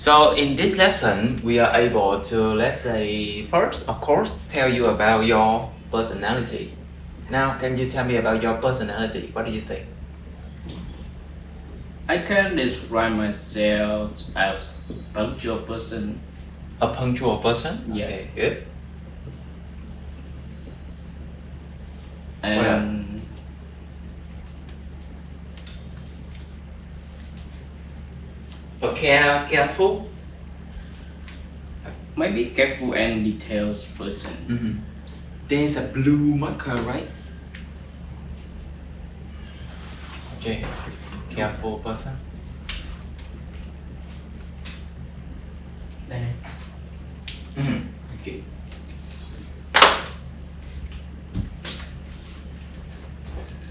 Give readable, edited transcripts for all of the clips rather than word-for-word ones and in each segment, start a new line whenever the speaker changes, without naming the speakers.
So in this lesson, we are able to, let's say, first, of course, tell you about your personality. Now, can you tell me about your personality? What do you think?
I can describe myself as punctual person.
A punctual person?
Yeah.
Okay, good.
And
Careful.
maybe careful and details person.
Mm-hmm. There's a blue marker, right? Okay, careful person. Mm-hmm. Okay.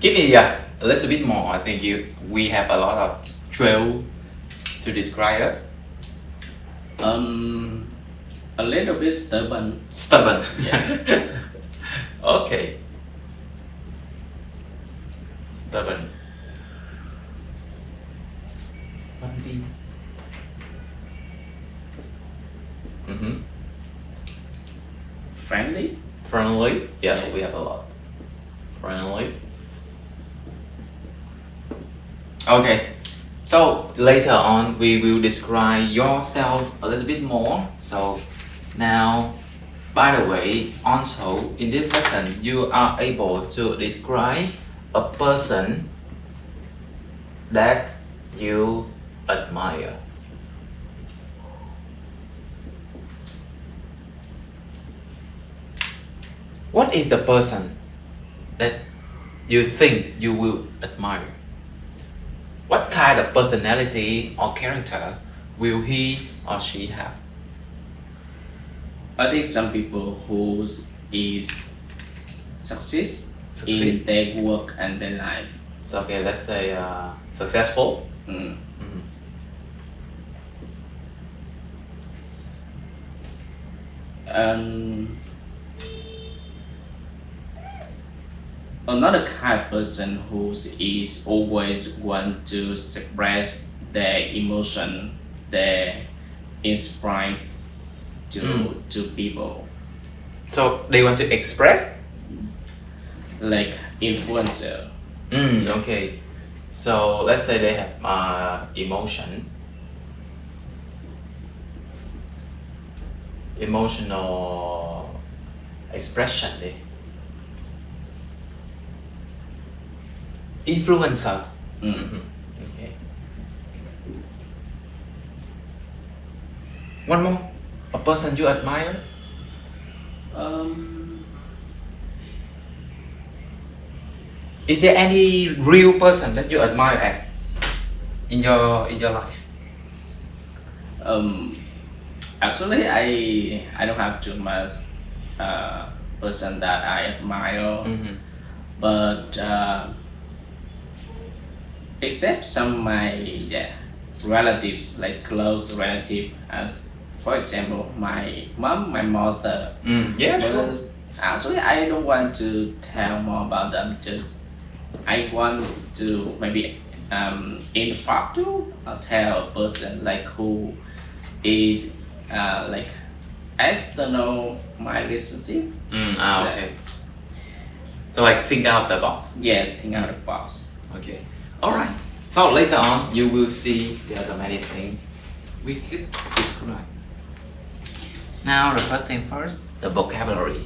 Give me a little bit more. I think we have a lot of drill to describe us.
A little bit stubborn.
Stubborn.
Yeah.
Okay. Stubborn. 1D. Mm-hmm.
Friendly.
Friendly. Yeah,
Yeah.
we have a lot. Friendly. Okay. So later on we will describe yourself a little bit more. So now, by the way, also in this lesson you are able to describe a person that you admire. What is the person that you think you will admire? What kind of personality or character will he or she have?
I think some people who is success in their work and their life.
So okay, let's say successful.
Mm.
Mhm.
Another kind of person who is always want to express their emotion, their inspire to people,
So they want to express.
like influencer.
Okay. So let's say they have emotional expression. Influencer.
Mm.
Okay. One more. A person you admire. Is there any real person that you admire in your life?
Actually, I don't have too much person that I admire, but except some of my relatives, like close relative, as for example my mom, my mother.
Yeah, sure.
But actually, I don't want to tell more about them. Just I want to maybe in part two I'll tell a person like who is like external my relationship.
Okay. So like think out of the box.
Yeah, think out of the box.
Okay. Alright. So later on you will see there's a many things we could describe. Now the first thing first, the vocabulary.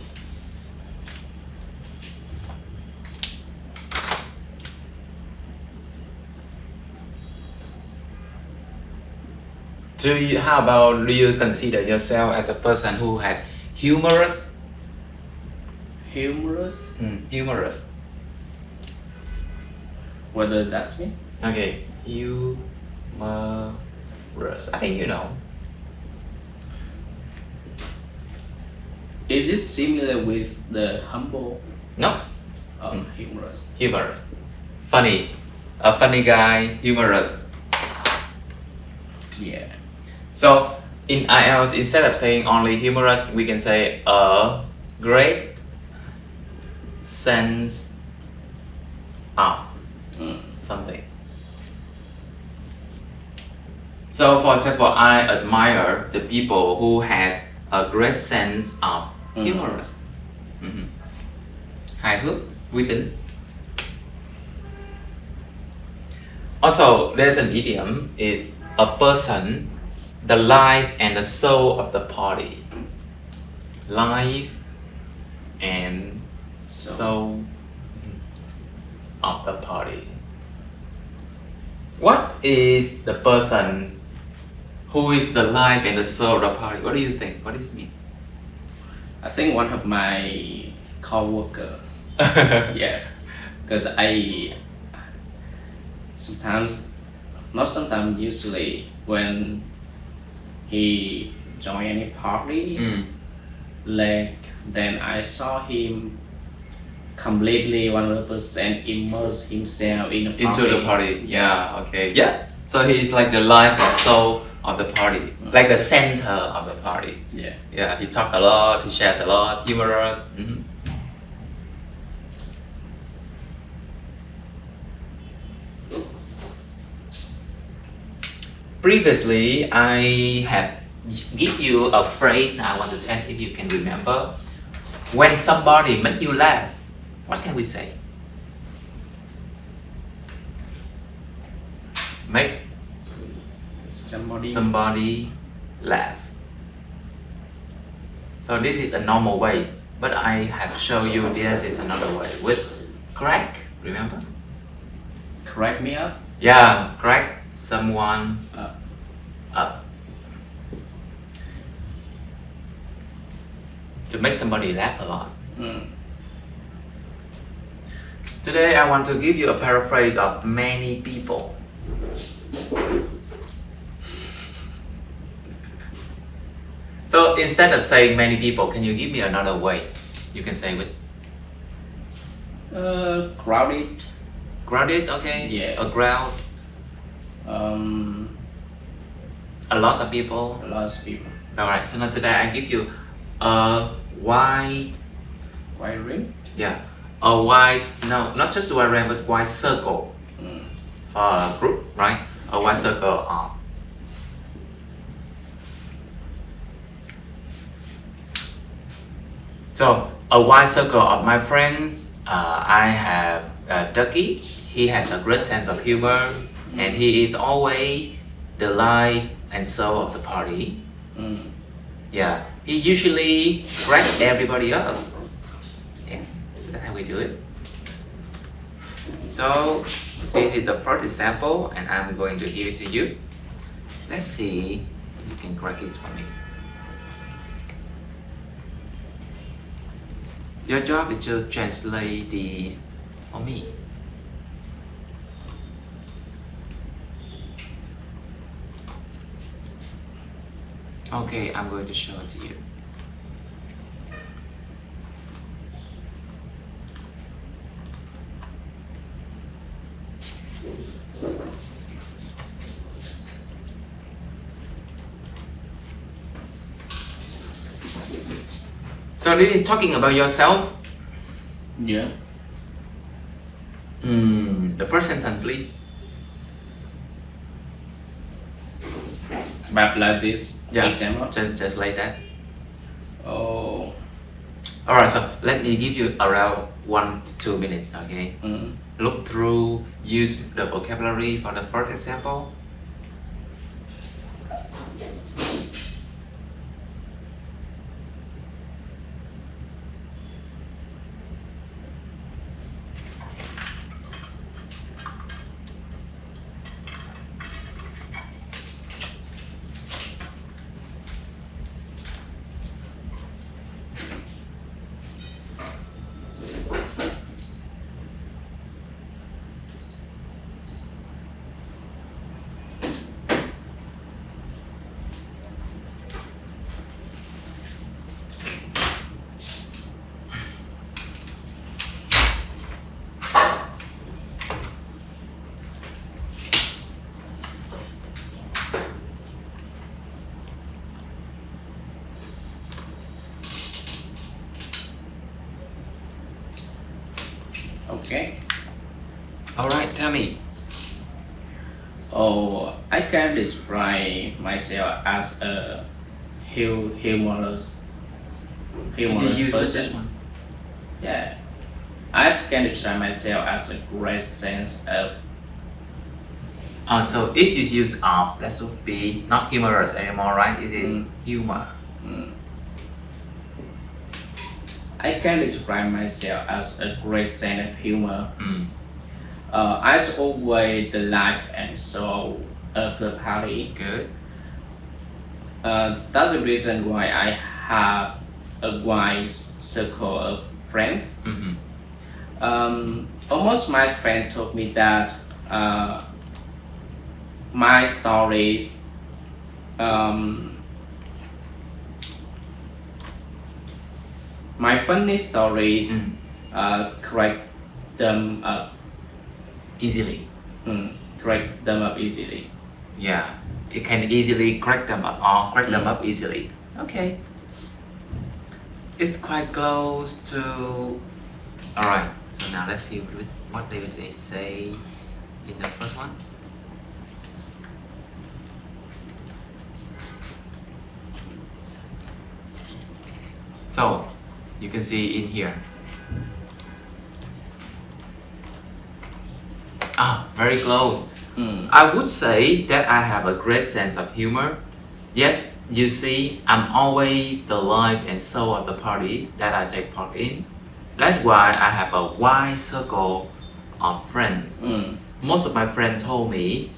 How do you consider yourself as a person who has humorous?
Humorous.
Humorous.
What does that mean?
Okay, humorous. I think you know.
Is this similar with the humble?
No.
Humorous.
Humorous. Funny. A funny guy, humorous.
Yeah.
So in IELTS, instead of saying only humorous, we can say a great sense of something. So for example, I admire the people who has a great sense of humor. Hài hước, vui tính. Also, there's an idiom is a person, the life and the soul of the party. Life and soul of the party. What is the person who is the life and the soul of the party? What do you think? What does it mean?
I think one of my co-worker. Yeah, because I sometimes, not sometimes, usually when he join any party, like then I saw him completely 100% immerse himself in the party.
Into the party. Yeah, okay. Yeah. So he's like the life and soul of the party. Like the center of the party.
Yeah.
Yeah, he talks a lot, he shares a lot, humorous. Previously, I have give you a phrase. Now I want to test if you can remember. When somebody make you laugh, what can we say? Make somebody laugh. So this is the normal way, but I have shown you this is another way with crack. Remember?
Crack me up.
Yeah, crack someone up. To make somebody laugh a lot. Today I want to give you a paraphrase of many people. So instead of saying many people, can you give me another way you can say with?
Crowded.
Crowded, okay.
Yeah.
A crowd. A lot of people.
A lot of people.
Alright, so now today I give you a wide
ring.
Yeah. A wide, no, not just a wide ring, but wide circle. For a group, right? A wide circle of. So a wide circle of my friends. I have Ducky. He has a great sense of humor, and he is always the life and soul of the party. Yeah, he usually cracks everybody up. Yeah, so that's how we do it. So this is the first example, and I'm going to give it to you. Let's see if you can crack it for me. Your job is to translate these for me. Okay, I'm going to show it to you. So this is talking about yourself.
Yeah.
The first sentence, please.
But like this.
Yeah.
Example.
Just like that.
Oh.
Alright, so let me give you around 1 to 2 minutes. Okay. Look through. Use the vocabulary for the first example.
Okay.
Alright, tell me.
Oh, I can describe myself as a humorous
Did you use
person.
this one?
Yeah, I can describe myself as a great sense of.
So if you use of, that would be not humorous anymore, right? It is humor.
I can describe myself as a great sense of humor. As always, the life and soul of the party.
Good.
That's the reason why I have a wide circle of friends. Almost my friend told me that my stories my funny stories correct them up
Easily.
correct them up easily.
Yeah. It can easily crack them up or crack them up easily. Okay. It's quite close to. Alright. So now let's see what they say in the first one. So you can see in here. Very close. I would say that I have a great sense of humor. Yet you see, I'm always the life and soul of the party that I take part in. That's why I have a wide circle of friends. Most of my friends told me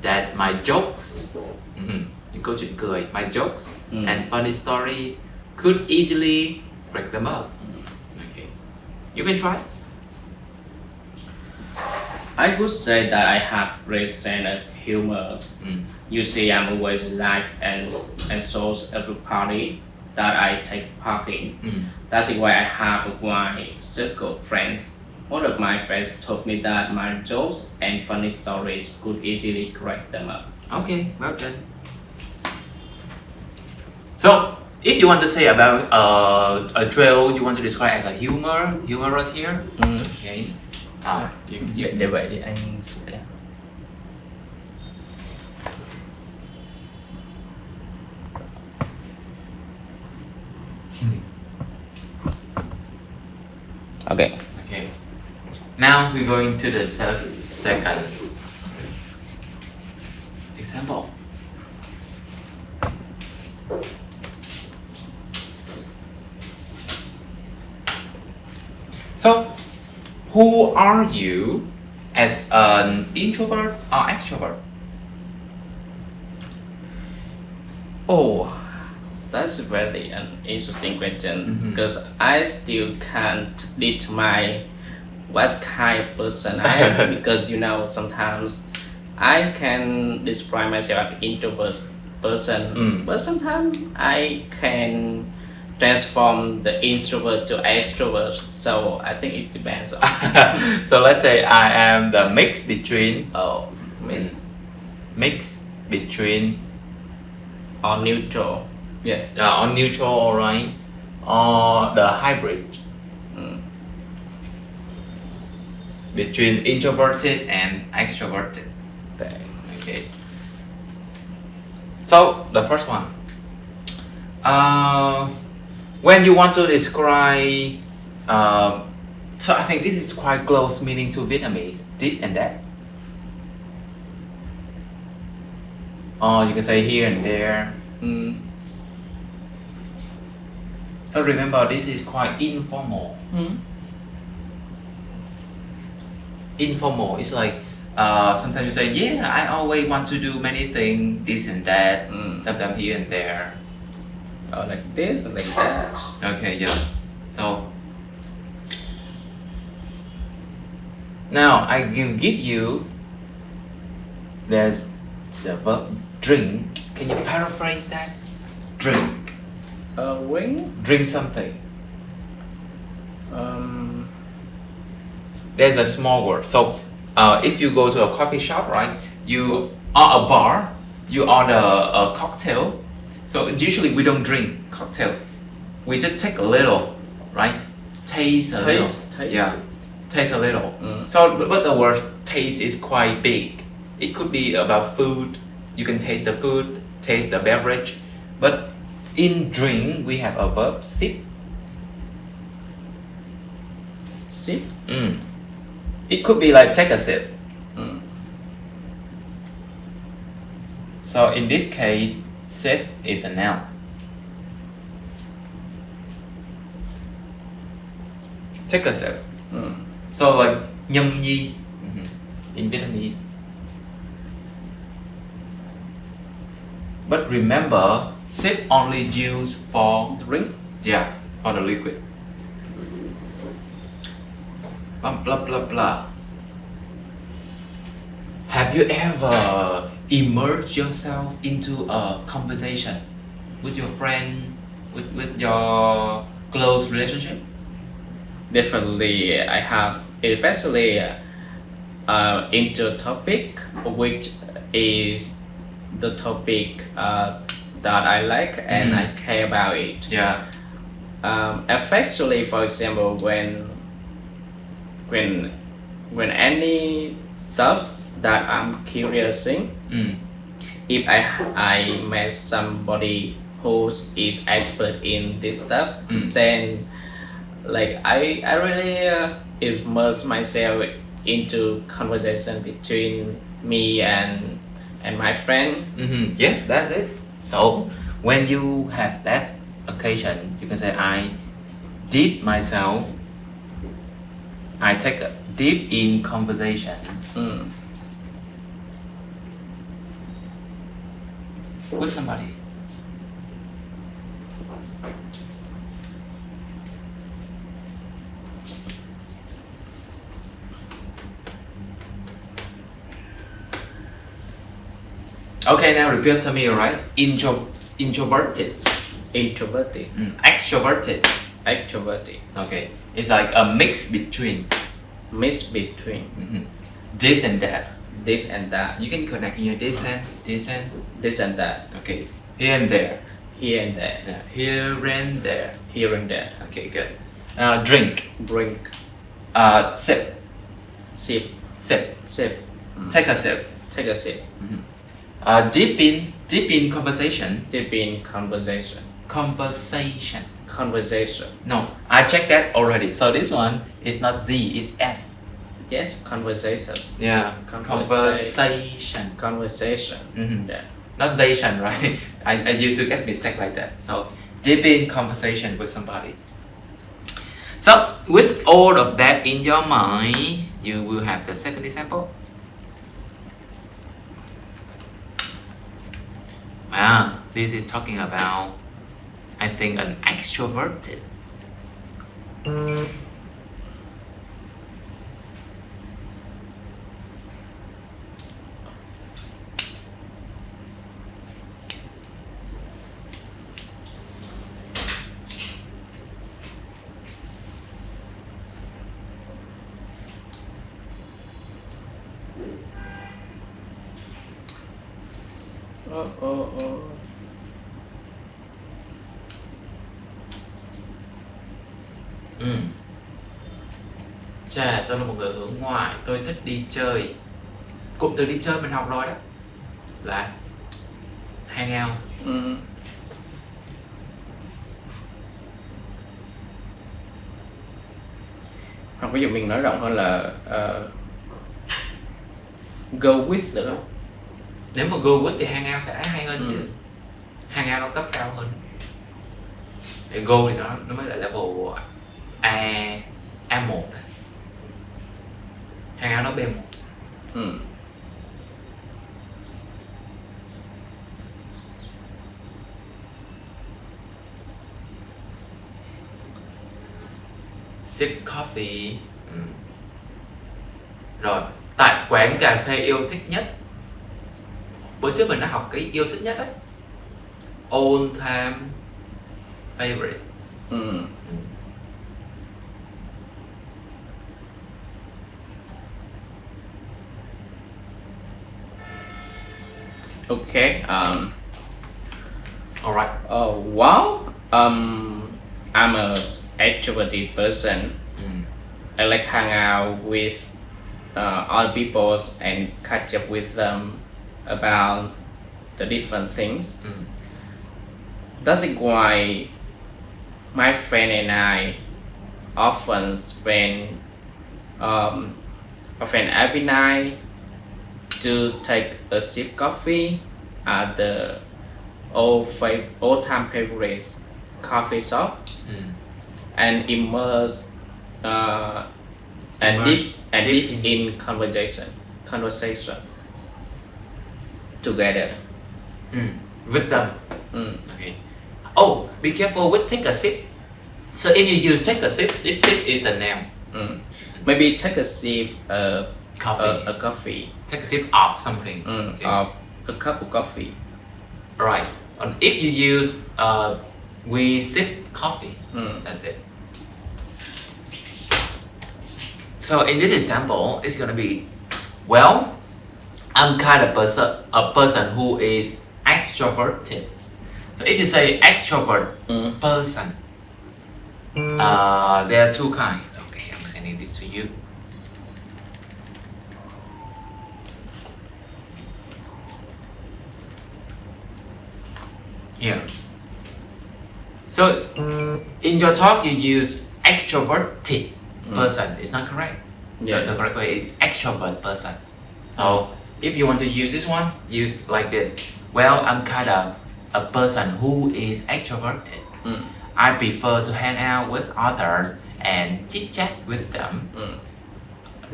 that my jokes, những câu chuyện cười, my jokes and funny stories could easily break them up. Okay, you can try.
I would say that I have great sense of humor. You see, I'm always life and source of the party that I take part in. That's why I have a wide circle of friends. One of my friends told me that my jokes and funny stories could easily crack them up.
Okay, well done. So, if you want to say about a drill, you want to describe as a humorous here. Okay.
Để vậy thì anh sẽ
Okay.
Okay. Now we're going to the second example. So, who are you as an introvert or extrovert?
Oh, that's very an interesting question because I still can't determine what kind of person I am because sometimes I can describe myself as an introvert person, but sometimes I can transform the introvert to extrovert. So I think it depends on.
So let's say I am the mix between mix between
or neutral.
or neutral, alright, or the hybrid between introverted and extroverted. Okay. So the first one. When you want to describe, so I think this is quite close meaning to Vietnamese, this and that. Or you can say here and there. So remember, this is quite informal. Informal. It's like sometimes you say, yeah, I always want to do many things, this and that. Sometimes here and there.
Or like this, like that.
Okay, yeah. So now I will give you. There's the verb drink. Can you paraphrase that? Drink.
Wing.
Drink something. There's a small word. So if you go to a coffee shop, right? You or a bar, you order a cocktail. So usually we don't drink cocktail. We just take a little, right? Taste a little.
Taste.
Yeah, taste a little. So but the word taste is quite big. It could be about food. You can taste the food, taste the beverage. But in drink, we have a verb sip.
Sip.
It could be like take a sip. So in this case, sip is a noun. Take a sip. So like nhâm nhi in Vietnamese. But remember, sip only used for
Drink.
yeah, for the liquid. Blah blah blah. Have you ever immersed yourself into a conversation with your friend, with your close relationship?
Definitely, I have, especially into a topic which is the topic that I like and I care about it.
Yeah.
Especially, for example, when any stuff that I'm curious in, if I met somebody who is expert in this stuff, then like I really immerse myself into conversation between me and my friend.
Yes, that's it. So when you have that occasion, you can say I dip myself. I take a dip in conversation with somebody. Okay, now repeat to me, alright? Introverted.
Introverted.
Extroverted.
Extroverted.
Okay, it's like a mix between.
Mix between
This and that.
this and that.
You can connect here this and
This and that.
okay, here and there.
Here and there.
Yeah, here and there.
Here and there.
Okay, good. Drink.
Drink.
Sip.
Sip.
Sip.
Sip.
Take a sip.
Take a sip.
Deep in conversation.
Deep in conversation.
Conversation.
Conversation.
No, I checked that already. So this one is not Z, it's S.
Yes, conversation.
Yeah.
Conversation.
Conversation.
Conversation. Yeah.
Not Zation, right? I used to get mistake like that. So deep in conversation with somebody. So with all of that in your mind, you will have the second example. Wow, this is talking about, I think, an extroverted. Chà, tôi là một người hướng ngoại, tôi thích đi chơi. Cụm từ đi chơi mình học rồi đó, là hang out.
Hoặc ví dụ mình nói rộng hơn là go with được không?
Nếu mà go with thì hang out sẽ hay hơn chứ. Hang out nó cấp cao hơn. Thì go thì nó mới là level A1 này. Hang out nó B1. Sip coffee. Rồi, tại quán cà phê yêu thích nhất. Bữa trước mình đã học cái yêu thích nhất ấy. All time favorite.
Okay.
Alright.
Well, I'm a extroverted person. I like hang out with other people and catch up with them about the different things. That's why my friend and I often spend every night to take a sip coffee at the old time favorite coffee shop and immerse and deep in conversation together
with them. Okay. Oh, be careful with take a sip. So if you use take a sip, this sip is a noun.
Maybe take a sip
Coffee.
a coffee
Take a sip of something. Okay.
of a cup of coffee.
Right. And if you use we sip coffee, that's it. So in this example, it's gonna be, well, I'm kind of a person who is extroverted. So if you say extrovert person, there are two kinds. Okay, I'm sending this to you. Here. So in your talk, you use extroverted person. It's not correct.
Yeah.
The correct way is extrovert person. So if you want to use this one, use like this. Well, I'm kind of a person who is extroverted. I prefer to hang out with others and chit chat with them.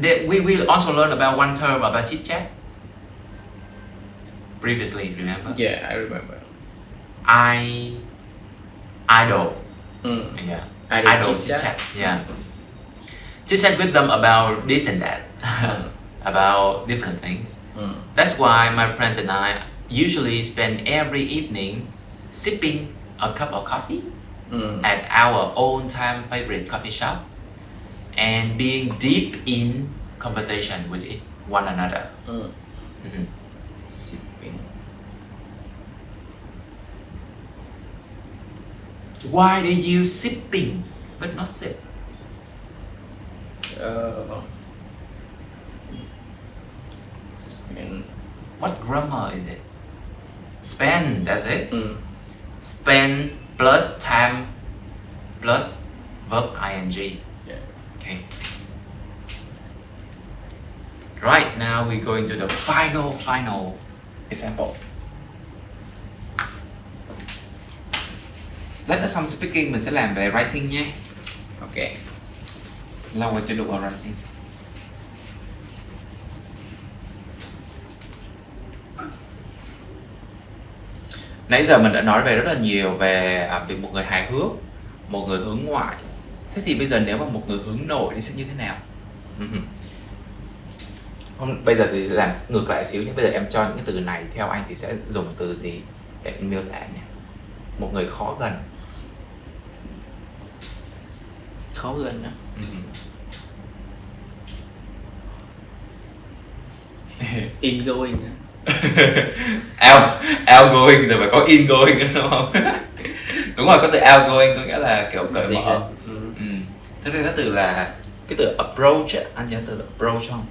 We will also learn about one term about chit chat previously. Remember?
Yeah, I remember.
Idle.
Yeah.
Idle chit chat. Yeah. Chit chat with them about this and that, about different things. That's why my friends and I usually spend every evening sipping a cup of coffee at our own time favorite coffee shop and being deep in conversation with one another.
Sipping.
Why they use sipping but not sip?
Spend.
What grammar is it? Spend, that's it. Spend plus time plus verb ing.
Yeah.
Okay. Right, now we're going to the final example. Lát nữa xong speaking mình sẽ làm về writing nhé.
Okay.
Lâu rồi chưa đụng vào writing. Nãy giờ mình đã nói về rất là nhiều về việc một người hài hước, một người hướng ngoại. Thế thì bây giờ nếu mà một người hướng nội thì sẽ như thế nào? Bây giờ thì làm ngược lại xíu nhé. Bây giờ em cho những cái từ này theo anh thì sẽ dùng từ gì để miêu tả nhé? Một người khó gần.
Khó gần đó. Ingoing đó.
Outgoing rồi phải có ingoing nữa đúng không? Đúng rồi, có từ outgoing có nghĩa là kiểu cởi mở. Thế nên cái từ là cái từ approach ấy, anh nhớ từ approach không?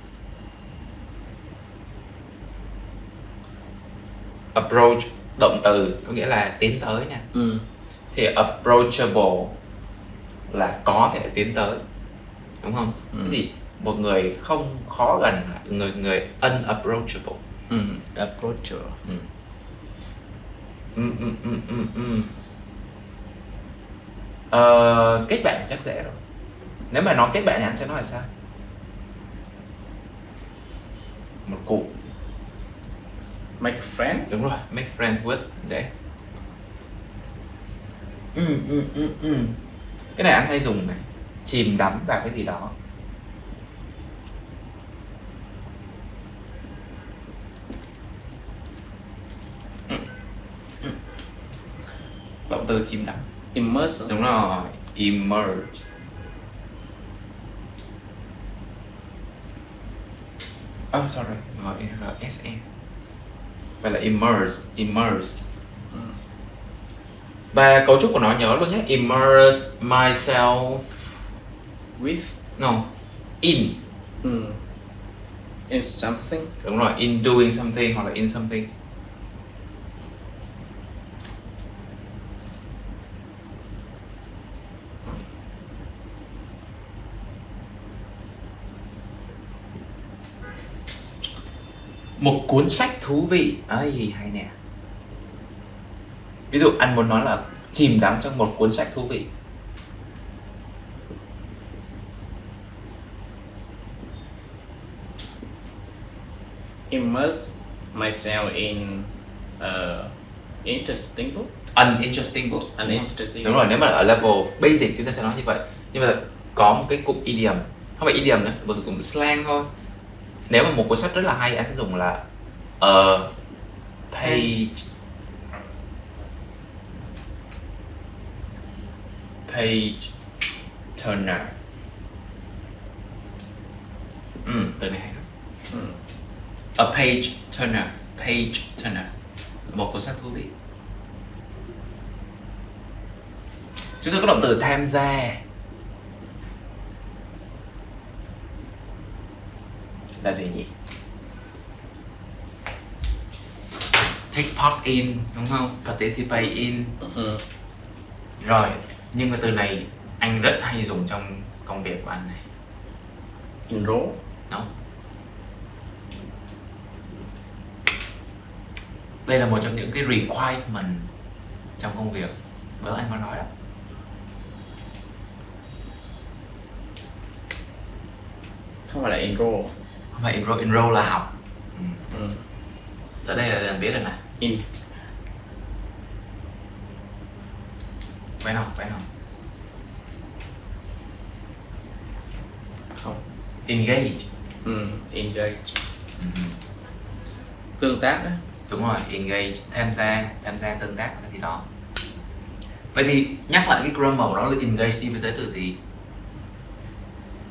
Approach động từ có nghĩa là tiến tới nè. Thì approachable là có thể tiến tới, đúng không? Thế thì một người không khó gần là người unapproachable.
Approachable.
Kết bạn chắc dễ rồi. Nếu mà nói kết bạn thì anh sẽ nói là sao? Một cụm.
Make friend.
Đúng rồi, make friend with. Dễ. Cái này anh hay dùng này. Chìm đắm vào cái gì đó. Động từ chìm đắm.
Immerse.
Đúng rồi, immerse. Oh sorry, gọi RSE. Vậy là immerse. Và cấu trúc của nó nhớ luôn nhé. Immerse myself
With.
No, in.
In something.
Đúng rồi, in doing something hoặc là in something. Một cuốn sách thú vị. Ấy, hay nè. Ví dụ anh muốn nói là chìm đắm trong một cuốn sách thú vị.
Immerse myself in interesting book.
An interesting book.
Uninteresting.
Đúng rồi, nếu mà ở level basic chúng ta sẽ nói như vậy. Nhưng mà có một cái cụm idiom, không phải idiom nữa, một cụm slang thôi. Nếu mà một cuốn sách rất là hay, anh sẽ dùng là a page turner. Từ này hay lắm. A page turner, một cuốn sách thú vị. Chúng ta có động từ tham gia là gì nhỉ? Take part in, đúng không? Participate in. Rồi, nhưng mà từ này anh rất hay dùng trong công việc của anh này.
Enroll.
No. Đây là một trong những cái requirement trong công việc. Bữa anh có nói đó.
Không phải là enroll.
Không phải enroll là học. Tới đây là biết rồi nè.
In.
Quen không?
Không.
Engage.
Engage. Tương tác đó.
Đúng rồi, engage, tham gia tương tác cái gì đó. Vậy thì nhắc lại cái grammar của nó là engage đi với giới từ gì?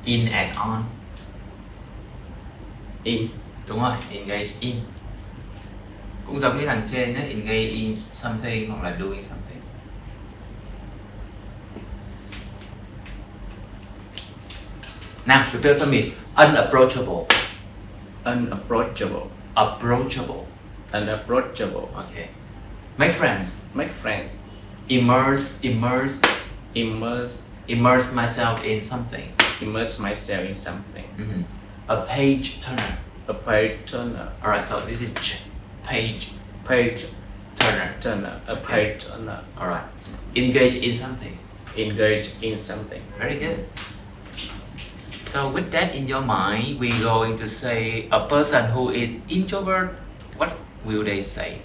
In and on.
In.
Đúng rồi, engage in. Cũng giống như thằng trên nhé, engage in something hoặc là doing something. Now, repeat for me. Unapproachable.
Unapproachable.
Approachable.
Unapproachable.
Okay. Make friends.
Make friends.
Immerse myself in something.
Immerse myself in something.
A page turner.
A page turner.
Alright, so this is page
Turner.
turner.
A page turner.
Alright. Engage in something.
Engage in something.
Very good. So with that in your mind, we're going to say a person who is introvert, what will they say?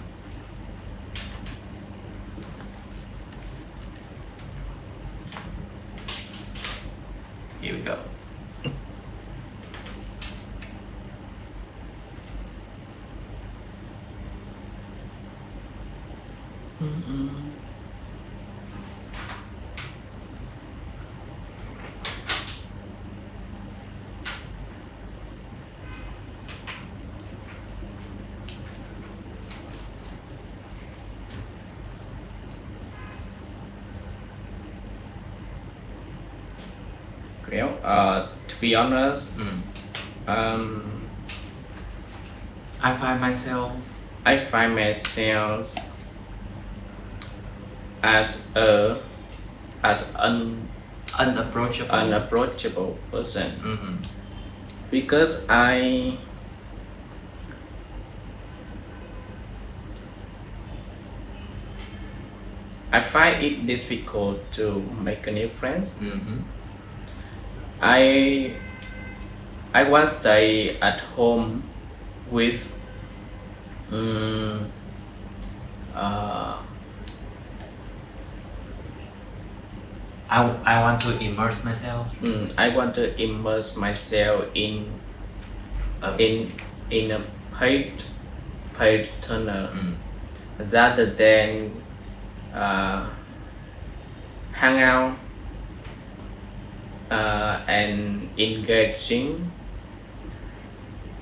Here we go.
Well, to be honest,
I find myself
as an unapproachable person, because I find it difficult to make new friends. I want to stay at home with
I want to immerse myself.
I want to immerse myself in a page turner rather than hang out and engaging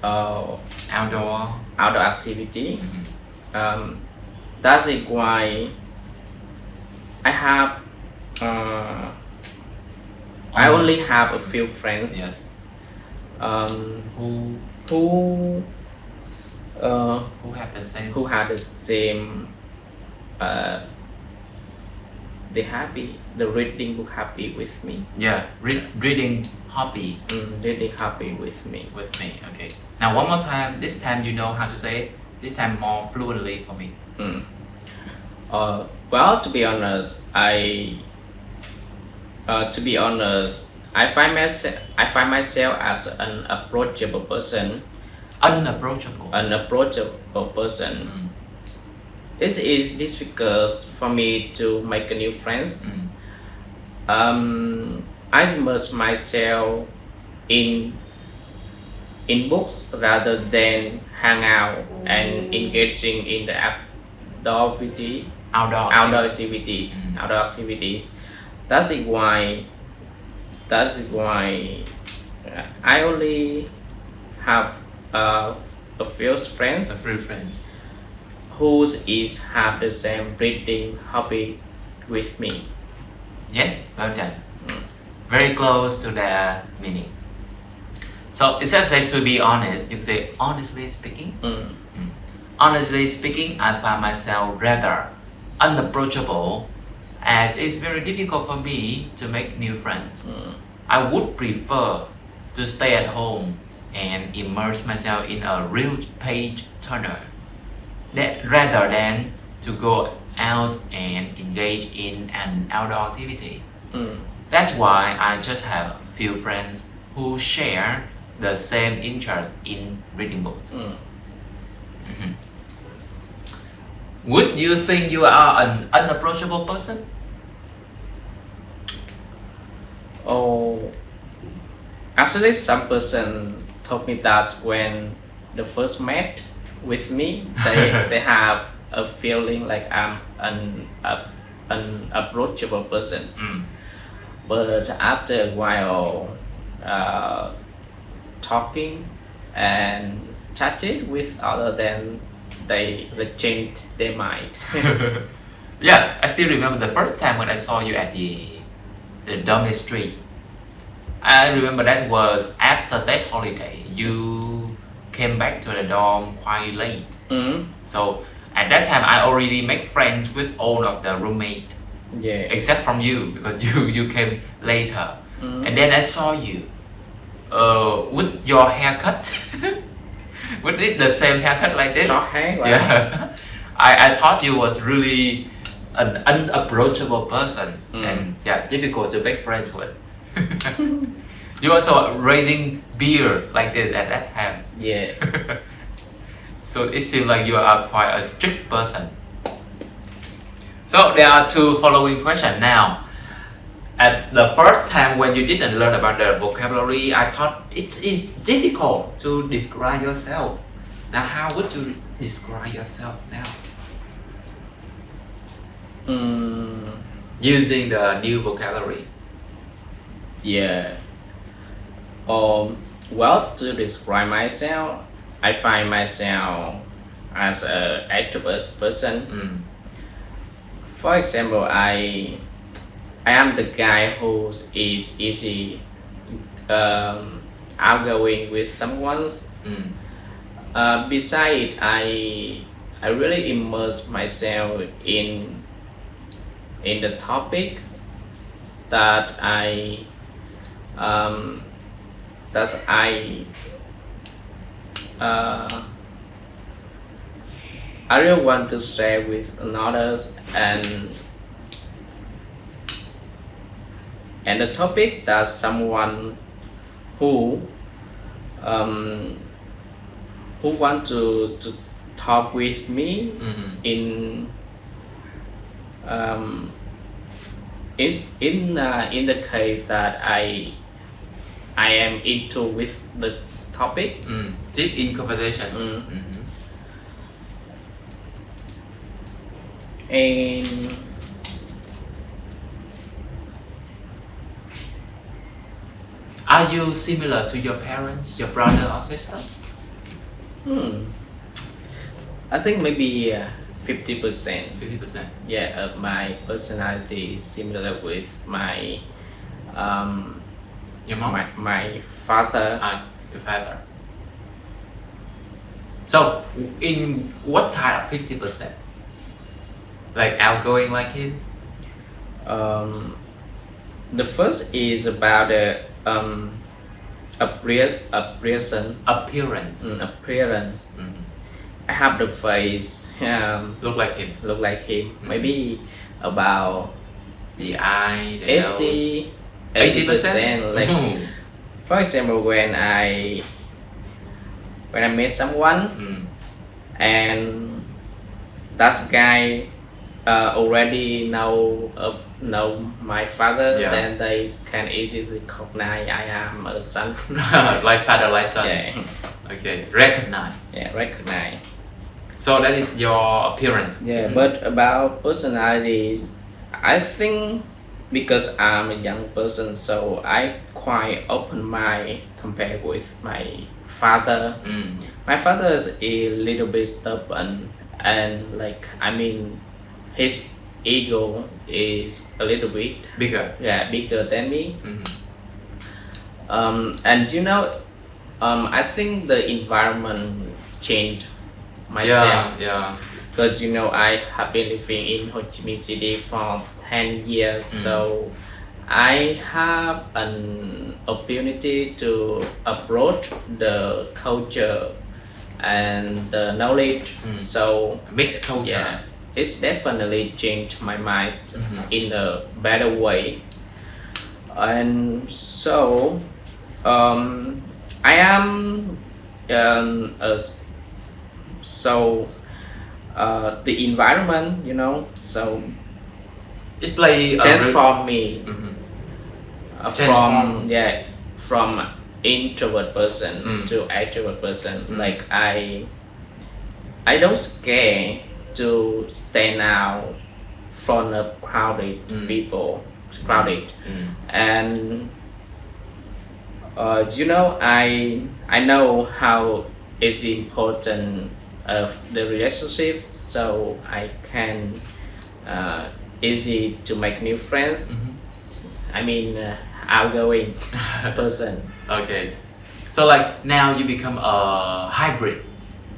Outdoor
activity. That's it why I have I only have a few friends.
Yes. Who
who
have the same.
who have the same the reading book happy with me.
Yeah, reading hobby
Reading happy with me.
with me. Okay. Now one more time. This time you know how to say it. This time more fluently for me.
Well, to be honest, I find myself as an approachable person.
Unapproachable.
person. It is difficult for me to make a new friends. I immerse myself in books rather than hang out and engaging in the outdoor activities. That is why I only have a few friends
A few friends.
who have the same reading hobby with me.
Yes, well done. Very close to the meaning. So instead of saying to be honest, you can say honestly speaking. Honestly speaking, I find myself rather unapproachable as it's very difficult for me to make new friends. I would prefer to stay at home and immerse myself in a real page turner rather than to go out and engage in an outdoor activity. That's why I just have a few friends who share the same interest in reading books. Would you think you are an unapproachable person?
Oh, actually, some person told me that when they first met with me, they have a feeling like I'm an approachable person. But after a while, talking and chatting with other, then they change their mind.
Yeah, I still remember the first time when I saw you at the dormitory. I remember that was after that holiday. You came back to the dorm quite late. So at that time, I already make friends with all of the roommates.
Yeah.
Except from you because you came later. And then I saw you with your haircut. With it the same haircut like this.
Short hair, right?
Yeah. I thought you was really an unapproachable person and difficult to make friends with. You also raising beard like this at that time.
Yeah.
So it seems like you are quite a strict person. So there are two following questions now. At the first time when you didn't learn about the vocabulary, I thought it is difficult to describe yourself. Now how would you describe yourself now? Using the new vocabulary.
Yeah. Well, to describe myself, I find myself as an extrovert person. For example, I am the guy who is easy outgoing with someone. Besides, I really immerse myself in the topic that I really want to share with others, and the topic that someone who want to talk with me in the case that I am into with this topic.
Deep in conversation.
And
Are you similar to your parents, your brother or sister?
I think maybe 50%.
50%.
Yeah, of my personality is similar with my
Your mom?
my father.
Your father. So, in what kind of 50%? Like outgoing like him?
The first is about the appearance.
Appearance.
Appearance.
Mhm.
I have the face
Look like him.
look like him. Maybe about
The eye, the nose.
80%. Like
Mhm.
for example, when I meet someone
Mm.
and that guy already know my father,
Yeah.
then they can easily recognize I am a son.
Like father, like son.
Yeah,
Okay, recognize.
recognize.
So that is your appearance.
Yeah,
Mhm.
but about personalities, I think because I'm a young person, so I quite open mind compared with my father.
Mm.
My father is a little bit stubborn, and like I mean, his ego is a little bit
Bigger.
bigger than me.
Mhm.
And you know, I think the environment changed myself.
Yeah.
Because you know I have been living in Ho Chi Minh City for 10 years, so I have an opportunity to approach the culture and the knowledge. So
Mixed culture.
yeah, it's definitely changed my mind
Mhm.
in a better way. And so I am so the environment, you know, so
It play a
transform me
Mhm.
from from introvert person
Mm.
to extrovert person.
Mm.
Like I don't scare to stand out front of crowded people, and you know I know how it's important of the relationship, so I can easy to make new friends.
Mhm.
I mean outgoing person.
Okay. So like now you become a hybrid.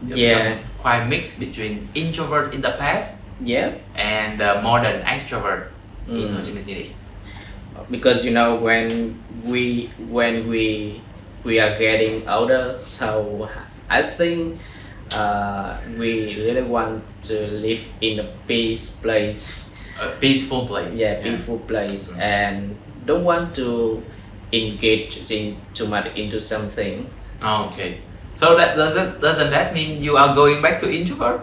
You
Yeah.
become quite mixed between introvert in the past
Yeah,
and modern extrovert in Ho Chi Minh City.
because you know when we are getting older, so I think we really want to live in a peace place.
A peaceful place.
Yeah, peaceful place, and don't want to engage in too much into something.
Oh, okay. So that doesn't that mean you are going back to introvert?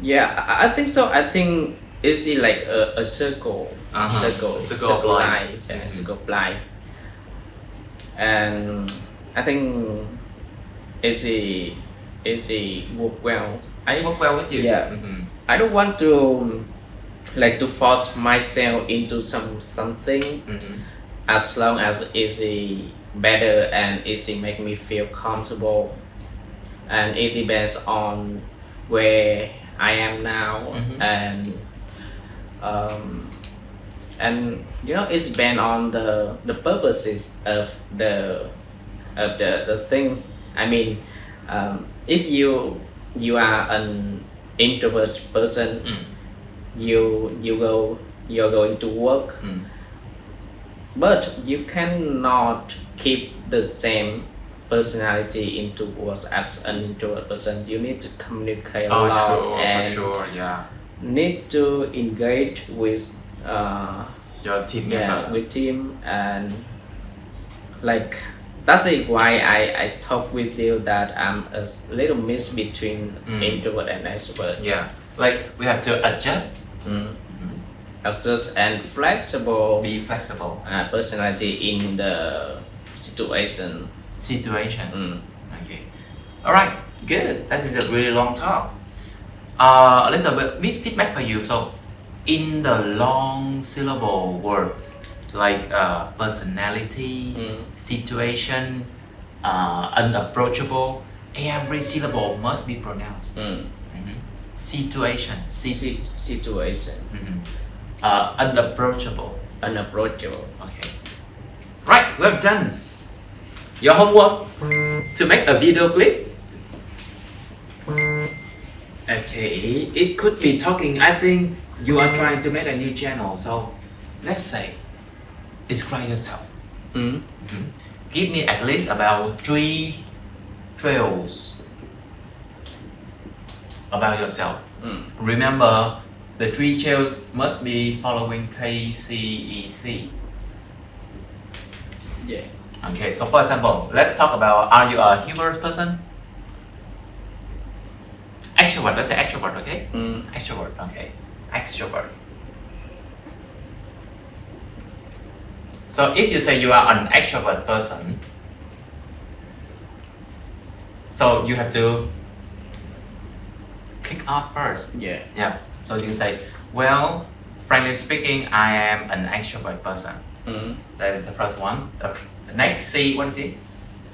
Yeah, I think so. I think it's like a circle,
Circle of life.
yeah, circle of life, and I think it's a work well.
I work well with you.
Yeah.
Mhm.
I don't want to like to force myself into something
Mhm.
as long as it's better and it's make me feel comfortable, and it depends on where I am now.
Mhm.
And you know it's depend on the purposes of the things. I mean, if you are an introvert person, you're going to work, but you cannot keep the same personality into work as an introvert person. You need to communicate a lot and
yeah.
need to engage with
Your team member.
with team, and like that's it why I talk with you that I'm a little mix between introvert and extrovert.
Yeah. Like we have to adjust.
Adjust and flexible
Be flexible.
personality in the situation.
Okay. All right. Good. That is a really long talk. A little bit feedback for you. So, in the long syllable word like personality, situation, unapproachable, every syllable must be pronounced. Situation.
Situation.
Unapproachable.
Unapproachable.
Okay. Right. We're done. Your homework. to make a video clip? Okay, it could be talking. I think you are trying to make a new channel. So let's say, describe yourself. Give me at least about 3 trails about yourself. Remember, the 3 trails must be following KCEC.
Yeah.
Okay, so for example, let's talk about, are you a humorous person? Extrovert, let's say extrovert, okay? Extrovert, okay. Extrovert. So if you say you are an extrovert person, so you have to kick off first.
Yeah.
Yeah. So you say, well, frankly speaking, I am an extrovert person. That is the first one. The next C, what is it?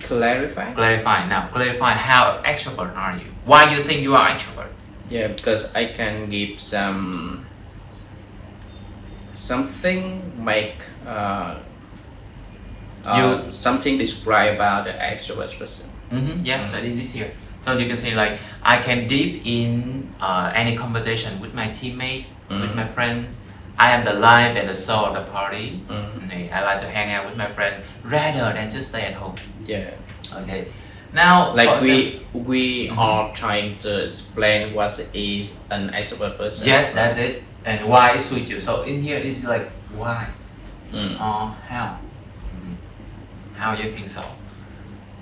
Clarify.
Clarify. Now, clarify how extrovert are you? Why you think you are extrovert?
Yeah, because I can give something make something describe about the extrovert person.
Yeah, so it is here. So you can say like, I can deep in any conversation with my teammate, with my friends. I am the life and the soul of the party. Okay, I like to hang out with my friend rather than just stay at home.
Yeah.
Okay. Now,
like we are trying to explain what is an extrovert person.
Yes, that's it. And why it suits you. So in here is like why or how. How you think so.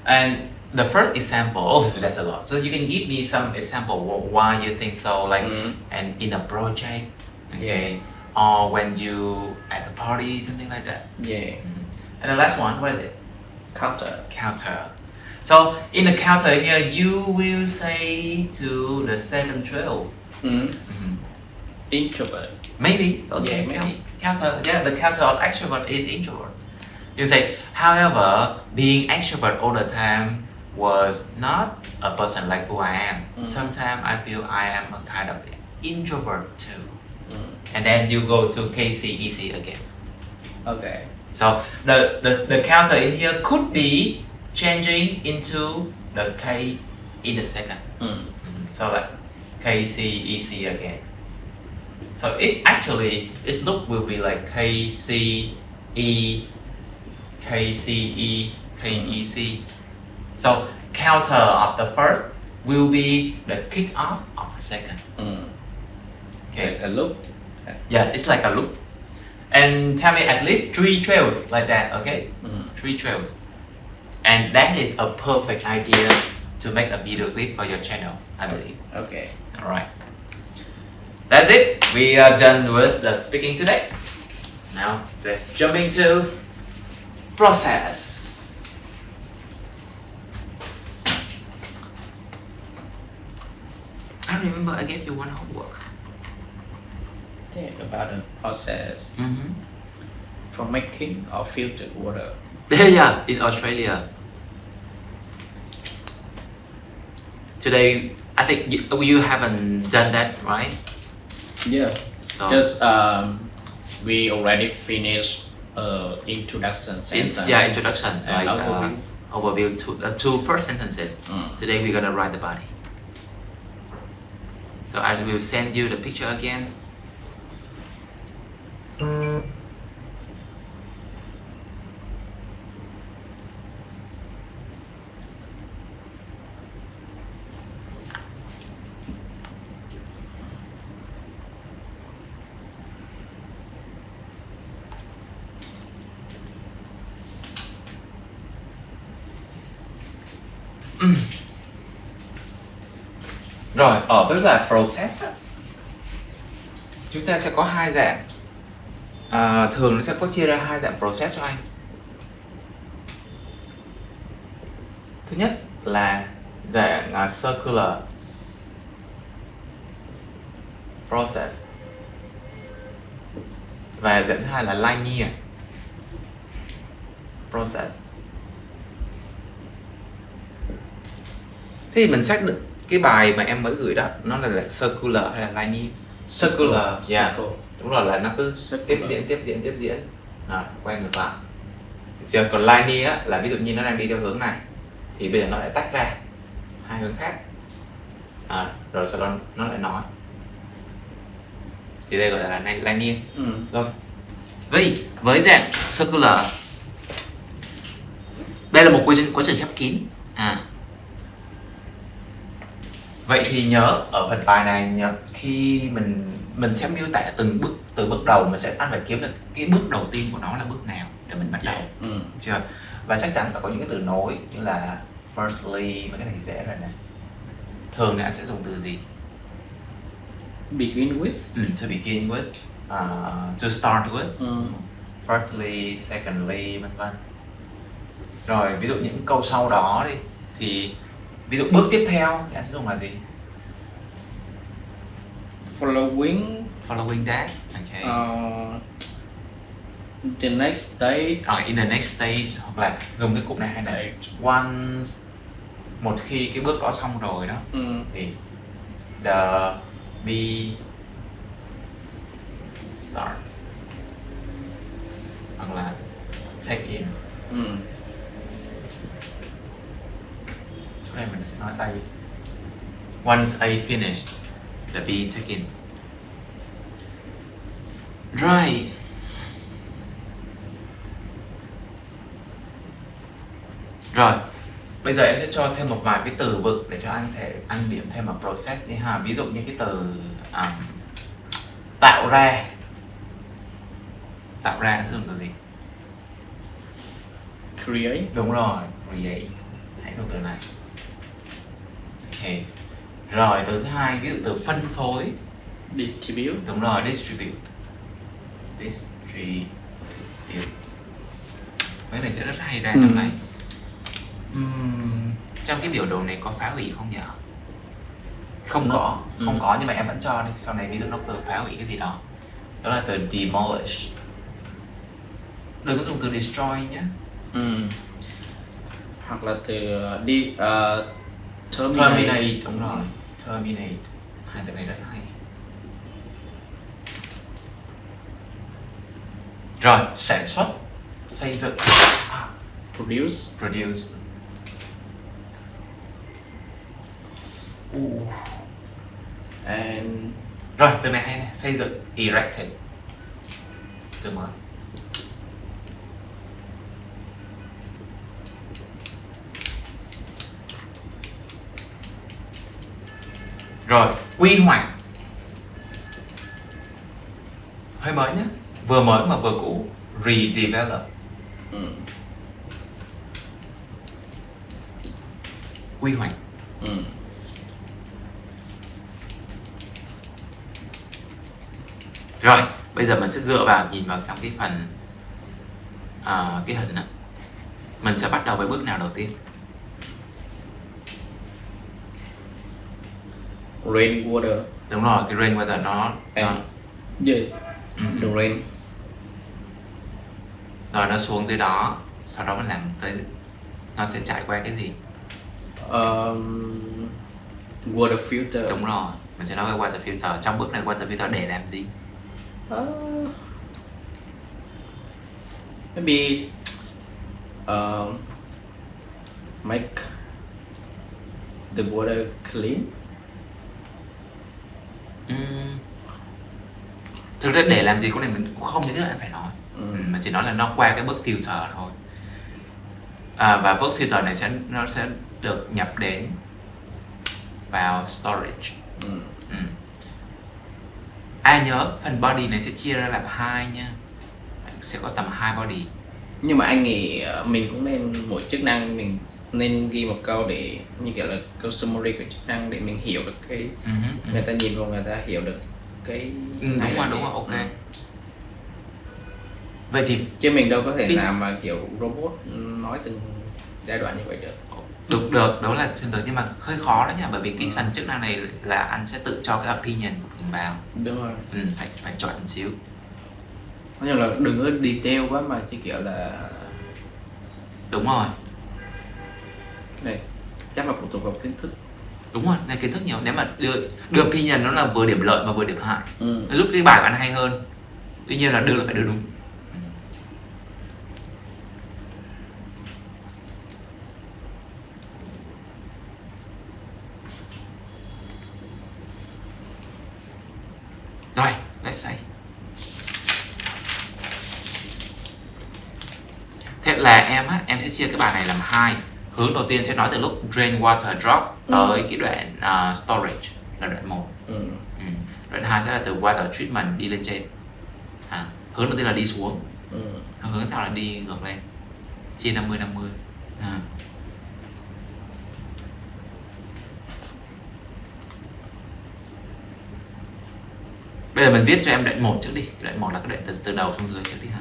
And the first example, that's a lot. So you can give me some example why you think so, like and in a project, okay, or when you at a party, something like that.
Yeah.
And the last one, what is it?
Counter.
Counter. So in the counter here, you will say to the second trail.
Introvert.
Maybe. Okay.
Yeah, maybe.
Counter. Yeah, the counter of extrovert is introvert. You say, however, being extrovert all the time was not a person like who I am. Sometimes I feel I am a kind of introvert too. And then you go to KCEC again.
Okay.
So the counter in here could be changing into the K in the second. So like KCEC again. So it actually, its look will be like KCE, KCE, KEC. So counter of the first will be the kick off of the second. Okay.
Like a loop.
Yeah, it's like a loop. And tell me at least 3 trails like that, okay? 3 trails. And that is a perfect idea to make a video clip for your channel, I believe.
Okay.
Alright. That's it. We are done with the speaking today. Now let's jump into process. I remember I gave you one homework.
Yeah, about the process for making or filtered water.
Yeah, in Australia. Today, I think you haven't done that, right?
Yeah.
So,
Just we already finished introduction sentence.
yeah, introduction,
And
like overview to 2 first sentences. Today we're gonna write the body. So I will send you the picture again. Rồi, ở với là process á, chúng ta sẽ có 2 dạng. Thường nó sẽ có chia ra 2 dạng process cho anh. Thứ nhất là dạng circular process và dạng thứ hai là linear process. Thế thì mình xác định cái bài mà em mới gửi đó nó là circular hay là linear? Circular, yeah.
Circle.
Đúng rồi, là nó cứ tiếp diễn quay ngược lại. Còn linear á, là ví dụ như nó đang đi theo hướng này thì bây giờ nó lại tách ra hai hướng khác, rồi sau đó nó lại nói, thì đây gọi là linear. Rồi với dạng circular, đây là một quá trình khép kín. Vậy thì nhớ ở phần bài này, khi mình sẽ miêu tả từ bước đầu, mình sẽ phải kiếm được cái bước đầu tiên của nó là bước nào để mình bắt đầu. Chưa? Và chắc chắn phải có những cái từ nối như là firstly, và cái này thì dễ rồi nè. Thường thì anh sẽ dùng từ gì?
Begin with.
To begin with, to start with, thirdly, secondly, vân vân. Rồi ví dụ những câu sau đó đi, thì ví dụ bước tiếp theo thì anh sẽ dùng là gì?
Following
That. Okay.
The next stage.
In the next stage, hoặc là dùng cái cụm này hay này. Once, một khi cái bước đó xong rồi đó, thì the be start, hoặc là take in. Chỗ này mình sẽ nói tay. Once I finish, the be take in. Right. Rồi, bây giờ em sẽ cho thêm một vài cái từ vựng để cho anh thể ăn điểm thêm vào process đi ha. Ví dụ như cái từ tạo ra. Tạo ra dùng từ gì?
Create.
Đúng rồi, create. Hãy dùng từ này. Ok. Rồi, từ thứ hai, ví dụ từ phân phối.
Distribute.
Đúng rồi, distribute. Cái này sẽ rất hay ra trong này. Trong cái biểu đồ này có phá hủy không nhỉ? Không có, nhưng mà em vẫn cho đi. Sau này ví dụ nó từ phá hủy cái gì đó. Đó là từ demolish. Đừng có dùng từ destroy nhé.
Hoặc là từ
terminate. Đúng rồi, terminate. Hai từ này rất hay. Rồi, sản xuất, xây dựng.
Produce. And
rồi, từ này hay này, xây dựng, erected. Từ mới. Rồi, quy hoạch. Hơi mới nhé, vừa mới mà vừa cũ. Redevelop. Quy hoạch. Rồi, bây giờ mình sẽ dựa vào nhìn vào trong cái phần cái hình đó. Mình sẽ bắt đầu với bước nào đầu tiên?
Rainwater.
Đúng rồi, cái rainwater nó
The rain.
Rồi nó xuống dưới đó, sau đó mình làm tới, nó sẽ trải qua cái gì?
Water filter.
Đúng rồi, mình sẽ nói về water filter. Trong bước này water filter để làm gì?
Maybe make the water clean.
Thực ra để làm gì cái này mình cũng không nhất thiết là phải nói. Mình chỉ nói là nó qua cái bước filter thôi. Và bước filter này nó sẽ được nhập đến vào storage. Ai nhớ phần body này sẽ chia ra làm hai nha, sẽ có tầm 2 body.
Nhưng mà anh nghĩ mình cũng nên mỗi chức năng mình nên ghi một câu để như kiểu là câu summary của chức năng để mình hiểu được cái người ta nhìn vào người ta hiểu được cái
đúng rồi, ok. Vậy thì
chứ mình đâu có thể làm mà kiểu robot nói từng giai đoạn như vậy được.
Được, đó là được, nhưng mà hơi khó đó nha, bởi vì cái phần chức năng này là anh sẽ tự cho cái opinion của mình vào.
Đúng rồi.
Phải chọn một xíu.
Nói chung là đừng có detail quá mà chỉ kiểu là
đúng rồi.
Cái này chắc là phụ thuộc vào kiến thức.
Đúng rồi, này kiến thức nhiều. Nếu mà đưa opinion nó là vừa điểm lợi mà vừa điểm hại. Nó giúp cái bài của anh hay hơn. Tuy nhiên là phải đưa đúng. Thế là em sẽ chia cái bài này làm hai. Hướng đầu tiên sẽ nói từ lúc drain water drop tới cái đoạn storage là đoạn 1. Đoạn 2 sẽ là từ water treatment đi lên trên. Hướng đầu tiên là đi xuống, hướng sau là đi ngược lên. Chia 50-50. Bây giờ mình viết cho em đoạn 1 trước đi. Đoạn 1 là cái đoạn từ đầu xuống dưới trước đi ha.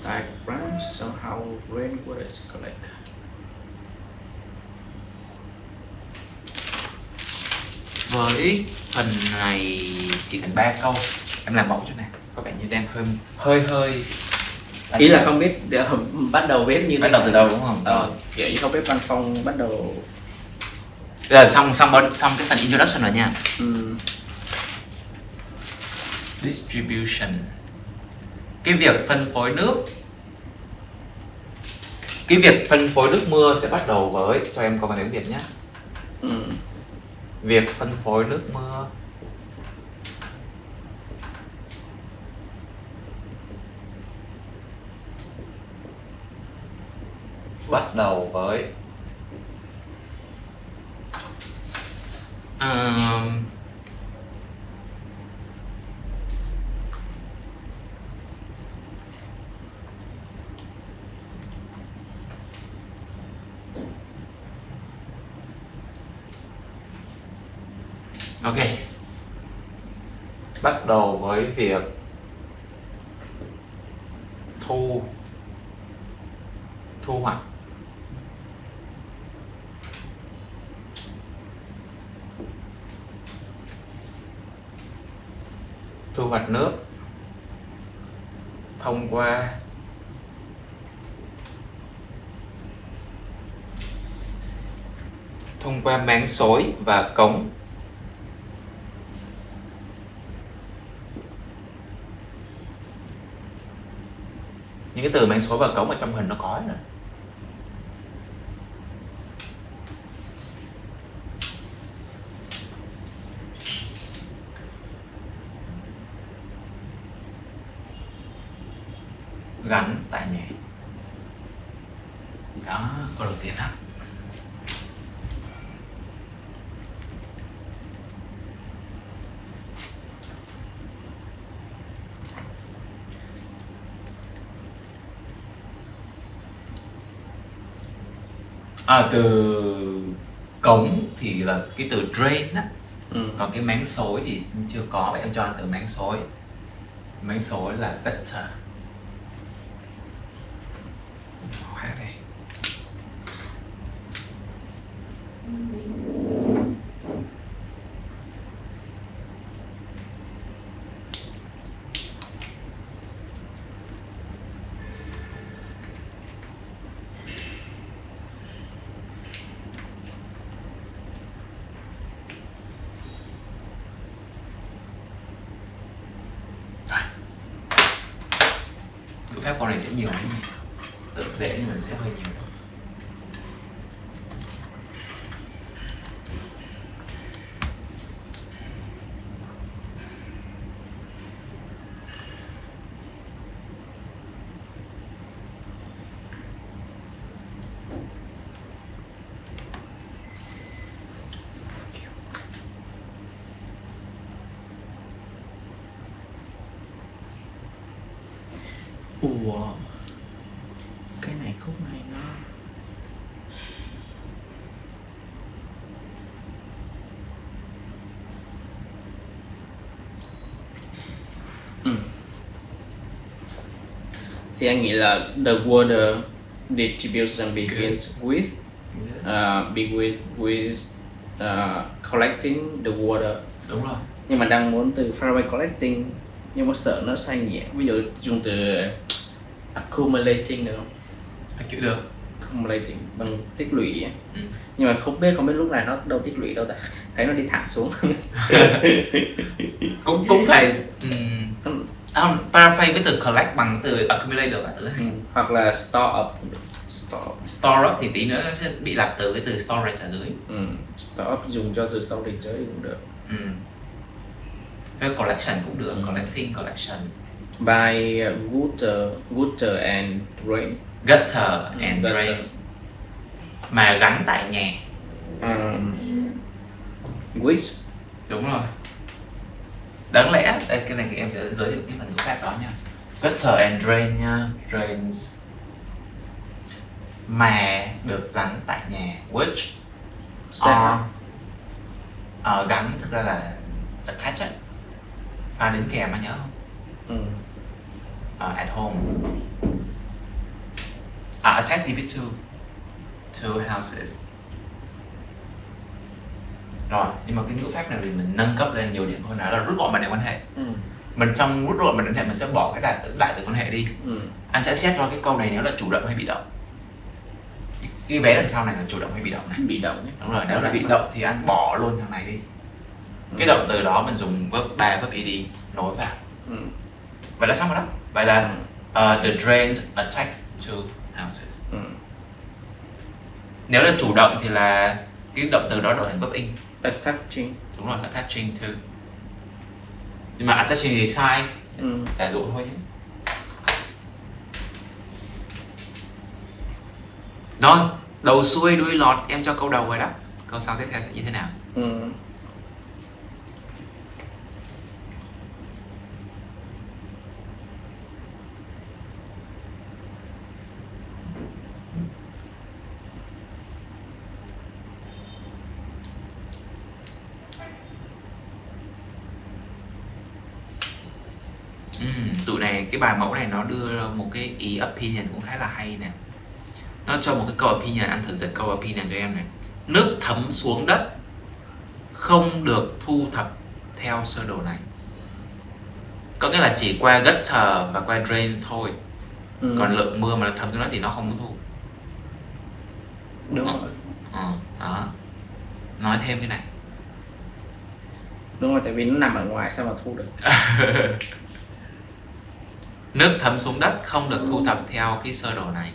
Diagram somehow rainwater is collect.
Với phần này chỉ cần 3 câu. Em làm mẫu chỗ này. Có vẻ như đang hơi
Ý là không biết bắt đầu viết như
bắt đầu từ đâu đúng không?
Kiểu như không biết văn phong bắt đầu.
Bây giờ xong cái phần introduction rồi nha. Distribution. Cái việc phân phối nước. Cái việc phân phối nước mưa sẽ bắt đầu với, cho em có bằng tiếng Việt nhé. Việc phân phối nước mưa bắt đầu với ok, bắt đầu với việc thu hoạch nước thông qua máng xối và cống. Những cái từ máng xối và cống ở trong hình nó có rồi. Gắn tại nhẹ. Đó, câu đầu tiên đó. Từ cống thì là cái từ drain á. Còn cái máng xối thì chưa có, vậy em cho anh từ máng xối. Máng xối là gutter. Phương pháp câu này sẽ nhiều lắm, tự dễ nhưng mình sẽ hơi nhiều.
Ủa, cái này khúc này nó thì anh nghĩ là the water distribution begins with collecting the water.
Đúng rồi.
Nhưng mà đang muốn từ phrasal collecting, nhưng mà sợ nó sai nghĩa. Ví dụ dùng từ accumulating được không?
Chịu được.
Accumulating bằng tích lũy. Nhưng mà không biết lúc này nó đâu tích lũy đâu ta. Thấy nó đi thẳng xuống.
cũng phải paraphrase với từ collect bằng từ accumulate được từ hay.
Hoặc là store up.
Store up thì tí nữa nó sẽ bị lặp từ cái từ storage ở dưới.
Store up dùng cho từ storage dưới cũng được.
Cái collection cũng được, collecting, collection.
By gutter and drain.
Gutter and
Gutter.
drain. Mà gắn tại nhà.
Which.
Đúng rồi. Đáng lẽ đây, cái này thì em sẽ giới thiệu cái phần ngữ pháp đó nha. Gutter and drain nha. Drains mà được gắn tại nhà. Which are gắn thực ra là attached, pha đính kèm mà nhớ không? At home. Attached between two houses. Rồi, nhưng mà cái ngữ pháp này thì mình nâng cấp lên nhiều điểm hơn, là rút gọn mật để quan hệ. Mình trong rút gọn mật để quan hệ mình sẽ bỏ cái đại từ quan hệ đi. Anh sẽ xét cho cái câu này nếu là chủ động hay bị động. Cái vé đằng sau này là chủ động hay bị động này?
Bị động ấy.
Đúng rồi, nếu là bị động thì anh bỏ luôn thằng này đi. Cái động từ đó mình dùng verb 3, verb ed nối vào. Vậy là xong rồi đó. Vậy là the drains attached to houses. Nếu là chủ động thì là cái động từ đó đổi thành verb in.
Attaching.
Đúng rồi, attaching to. Nhưng mà attaching thì sai. Giả dụ thôi nhé. Rồi, đầu xuôi đuôi lọt, em cho câu đầu rồi đó. Câu sau tiếp theo sẽ như thế nào? Tụi này, cái bài mẫu này nó đưa một cái ý opinion cũng khá là hay nè. Nó cho một cái câu opinion, anh thử dịch câu opinion cho em này. Nước thấm xuống đất không được thu thập theo sơ đồ này. Có nghĩa là chỉ qua gutter và qua drain thôi. Còn lượng mưa mà thấm xuống đất thì nó không có thu.
Đúng rồi.
Đó. Nói thêm cái này.
Đúng rồi, tại vì nó nằm ở ngoài sao mà thu được.
Nước thấm xuống đất không được thu thập theo cái sơ đồ này.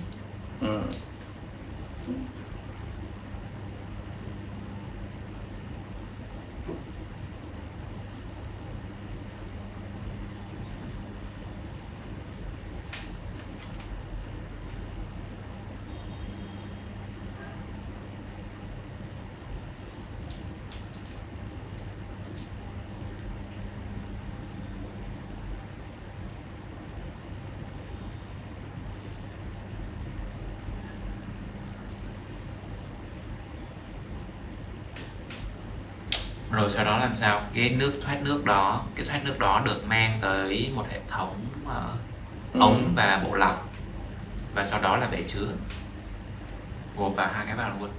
Rồi sau đó làm sao? Cái nước thoát nước đó, cái thoát nước đó được mang tới một hệ thống ống và bộ lọc. Và sau đó là bể chứa. Gộp vào hai cái vào luôn.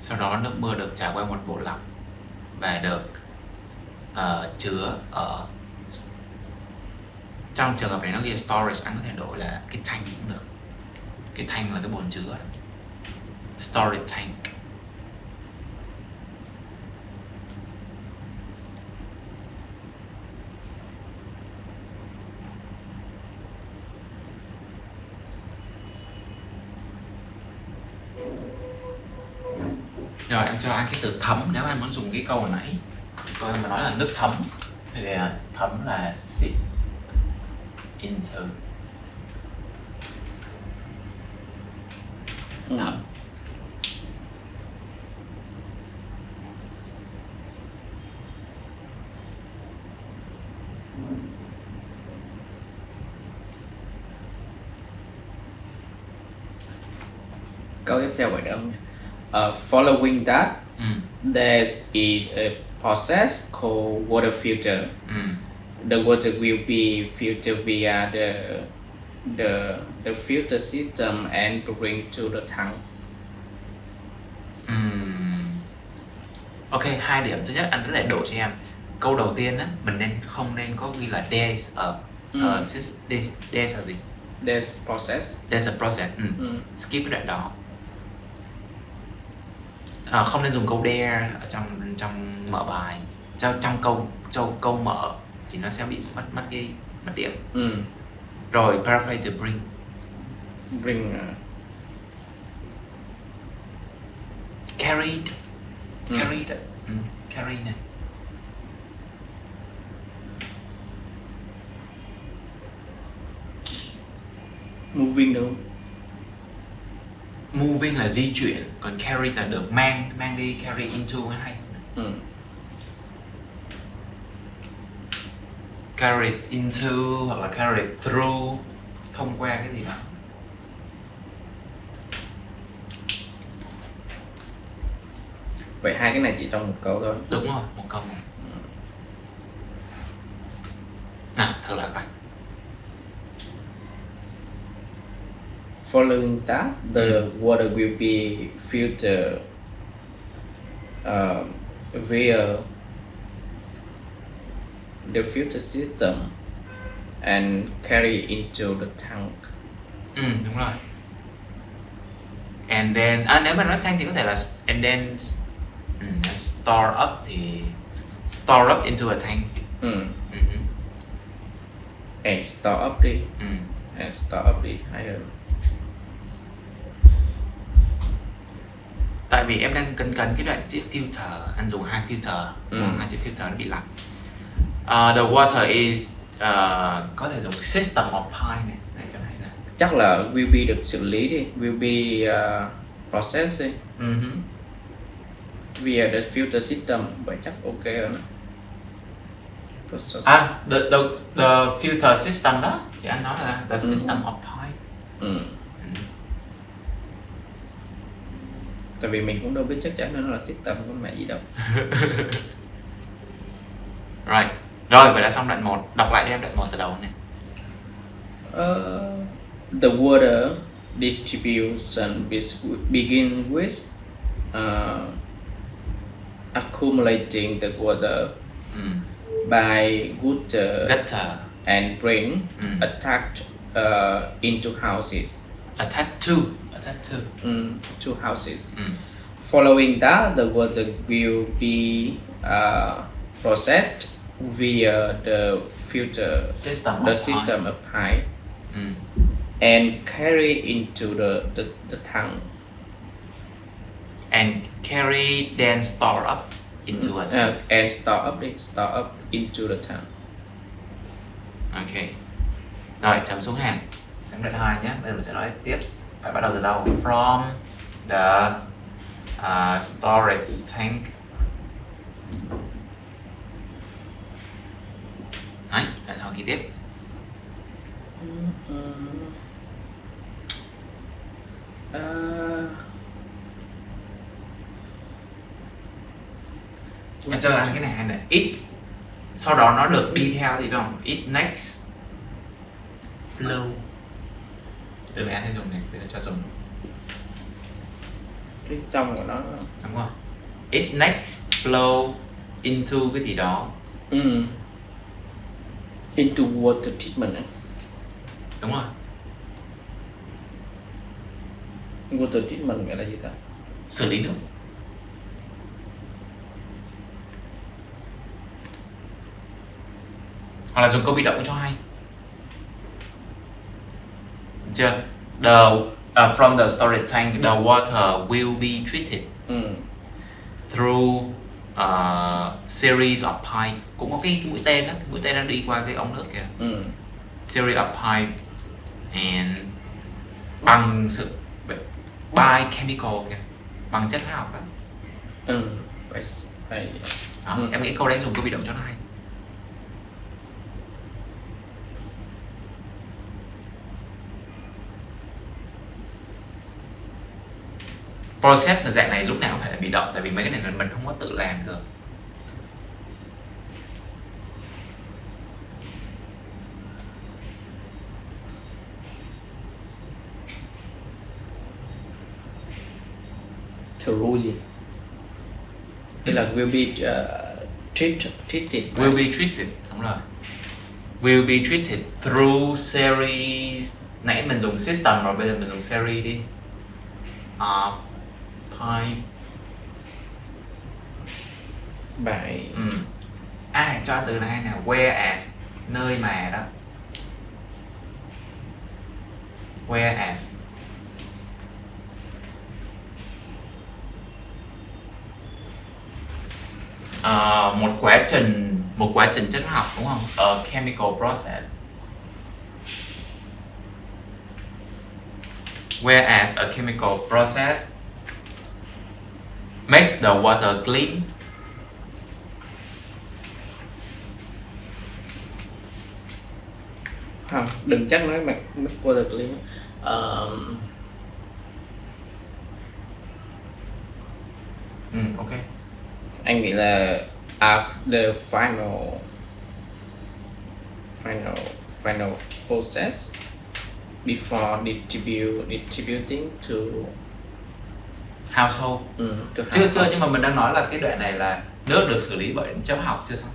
Sau đó nước mưa được trải qua một bộ lọc và được chứa ở, trong trường hợp này nó ghi storage, anh có thể đổi là cái tank cũng được. Cái tank là cái bồn chứa. Storage tank. Rồi em cho anh cái từ thấm nếu anh muốn dùng cái câu hồi nãy. Tôi mà nói là nước thấm thì thấm là sip into. Thấm.
Câu tiếp theo vậy đó. Following that, there is a process called water filter. The water will be filtered via the filter system and bring to the tank.
Ok, 2 điểm. Thứ nhất, anh có thể đổi cho em. Câu đầu tiên á, mình không nên có ghi là there's a There's là gì?
There's process.
There's a process. Skip cái đoạn đó. Không nên dùng câu there ở trong mở bài. Trong câu mở thì nó sẽ bị mất điểm. Rồi paraphrase từ bring. Carried. Carry này.
Moving đúng không?
Moving là di chuyển, còn carry là được mang đi, carry into nó hay. Carry into hoặc là carry through, thông qua cái gì đó.
Vậy hai cái này chỉ trong một câu thôi.
Đúng rồi, một câu. Nào, thử lại coi.
Following that, the water will be filtered via the filter system and carry into the tank.
Đúng rồi. And then nếu mà nói tank thì có thể là and then store up into a tank.
And store up đi. And store up đi hay hơn.
Tại vì em đang cần cái đoạn chữ filter, anh dùng hai filter, hai chữ filter nó bị lặp. The water is có thể dùng system of pie này cho hay là.
Chắc là will be được xử lý đi, will be processed đi. Via the filter system, vậy chắc ok hơn.
The filter system đó, thì anh nói là the system of pie.
Tại vì mình cũng đâu biết chắc chắn nó là system của mẹ gì đâu.
Rồi, vậy là xong đoạn 1. Đọc lại cho em đoạn 1 từ đầu này.
The water distribution begin with accumulating the water by gutter and drain attached into houses.
Attached to
houses. Following that, the water will be processed via the filter
system
of pipe and carry into the tank.
And carry then store up into a tank.
And store up into the tank.
Ok. Rồi, chấm xuống hàng. Sang đoạn 2 nhé. Bây giờ mình sẽ nói tiếp. Phải bắt đầu từ đâu? From the storage tank. Đấy, đoạn sau ghi tiếp. Em cho anh cái này là it. Sau đó nó được đi theo thì không? It next flow. Từ này anh hay dùng này, bây giờ cho dùng
cái trong của nó.
Đúng rồi. It next flow into cái gì đó.
Into water treatment.
Đúng rồi.
Water treatment gọi là gì ta?
Xử lý nước. Hoặc là dùng câu bị động cho hay. Chưa? From the storage tank, the water will be treated through series of pipe. Cũng có cái mũi tên đó, mũi tên nó đi qua cái ống nước kìa. Series of pipe and bằng sự by chemical kìa, bằng chất hóa học đó. Em nghĩ câu đấy dùng câu bị động cho nó hay. Process là dạng này lúc nào cũng phải là bị động, tại vì mấy cái này là mình không có tự làm được.
Through gì? Đây là will be treated.
Will be treated, đúng rồi. will be treated through series. Nãy mình dùng system rồi, bây giờ mình dùng series đi. Five.
Bài.
Cho từ này nè, whereas, nơi mà đó. Whereas. Một quá trình chất học, đúng không? A chemical process. Whereas a chemical process makes the water clean.
Không, đừng chắc nói make water clean.
Ok.
Anh nghĩ là as the final process before distributing to
Household. Chưa, nhưng mà mình đang nói là cái đoạn này là nước được xử lý bởi chấm học chưa xong.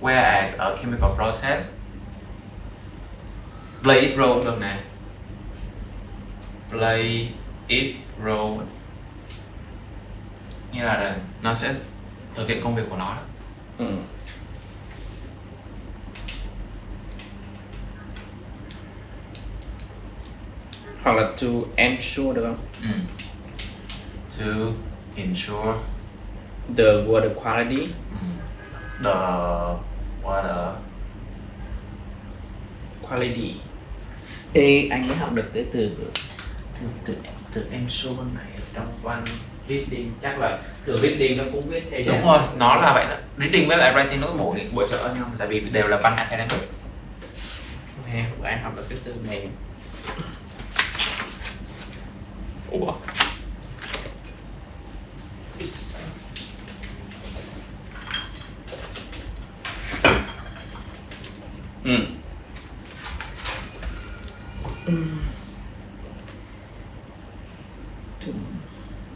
Whereas a chemical process play its role được nè. Play its role như là nó sẽ thực hiện công việc của nó đó.
Hoặc là to ensure được không?
To ensure
the water quality.
The water
quality. Ê, anh mới học được cái từ ensure này trong văn reading, chắc là từ reading nó cũng viết theo.
Đúng rồi, nó là vậy đó. Reading với lại writing nó có bổ trợ nhau, tại vì đều là văn academic.
Nè, anh học được cái từ này.
Ủa?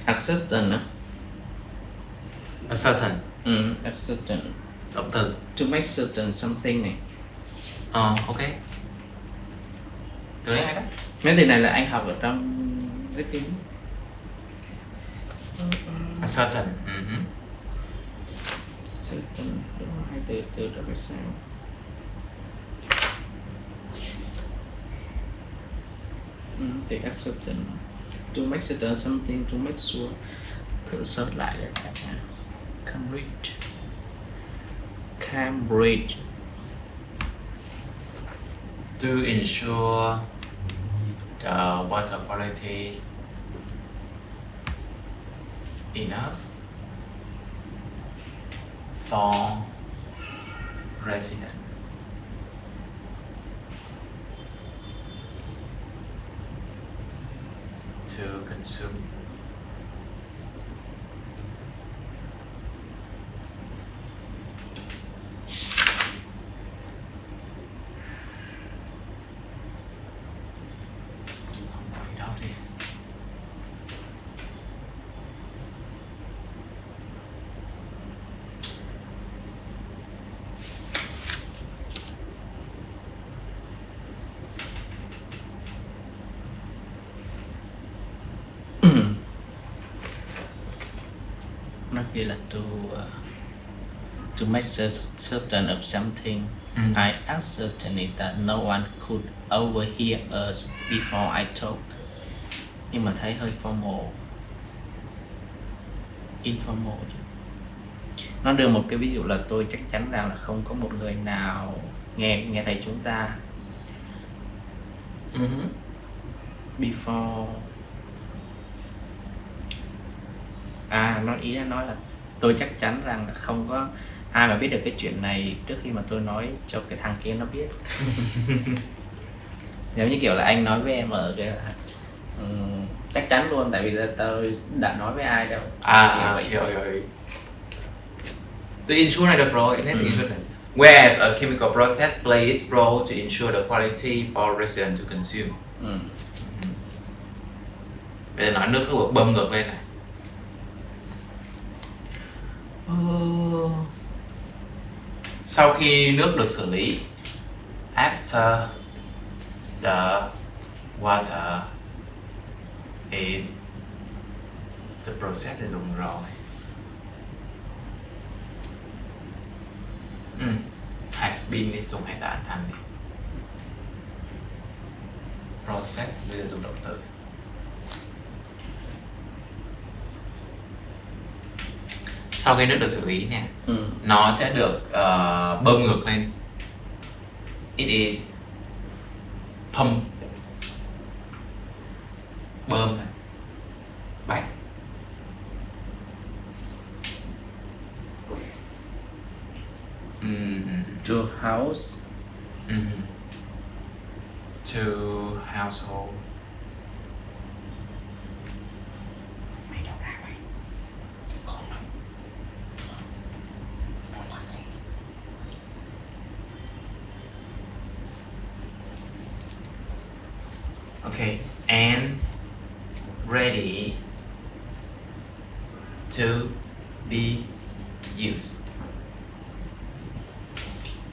Ascertain á.
Ascertain.
Ascertain.
Động từ.
To make certain something này.
Ok. Từ đấy hay đó.
Mấy từ này là anh học ở trong reading.
Ascertain.
Certain, đúng rồi, hai từ đó phải sao? Thì ascertain. To make certain something, to make sure. Thử search lại để các bạn. Cambridge.
To ensure the water quality enough for resident. To consume.
Nó kia là to make certain of something. I ascertain that no one could overhear us before I talk. Nhưng mà thấy hơi informal. Nó đưa một cái ví dụ là tôi chắc chắn rằng là không có một người nào nghe thấy chúng ta. Before. Nó ý nói là tôi chắc chắn rằng là không có ai mà biết được cái chuyện này trước khi mà tôi nói cho cái thằng kia nó biết. Giống như kiểu là anh nói với em ở cái chắc chắn luôn, tại vì tôi đã nói với ai đâu.
Rồi. Từ ensure này được rồi, nên từ ensure này. Where a chemical process plays its role to ensure the quality for resident to consume. Bây giờ nói nước nó bơm ngược lên này. Sau khi nước được xử lý, After the water is the process thì dùng rồi. Has been đi, dùng hay tả thành đi. Process bây giờ dùng động từ. Sau khi nước được xử lý nè, nó sẽ được bơm ngược lên. It is pump, bơm này, back.
To house.
To household. Mày đâu ra vậy? Cái con này nó là cái okay, and ready to be used.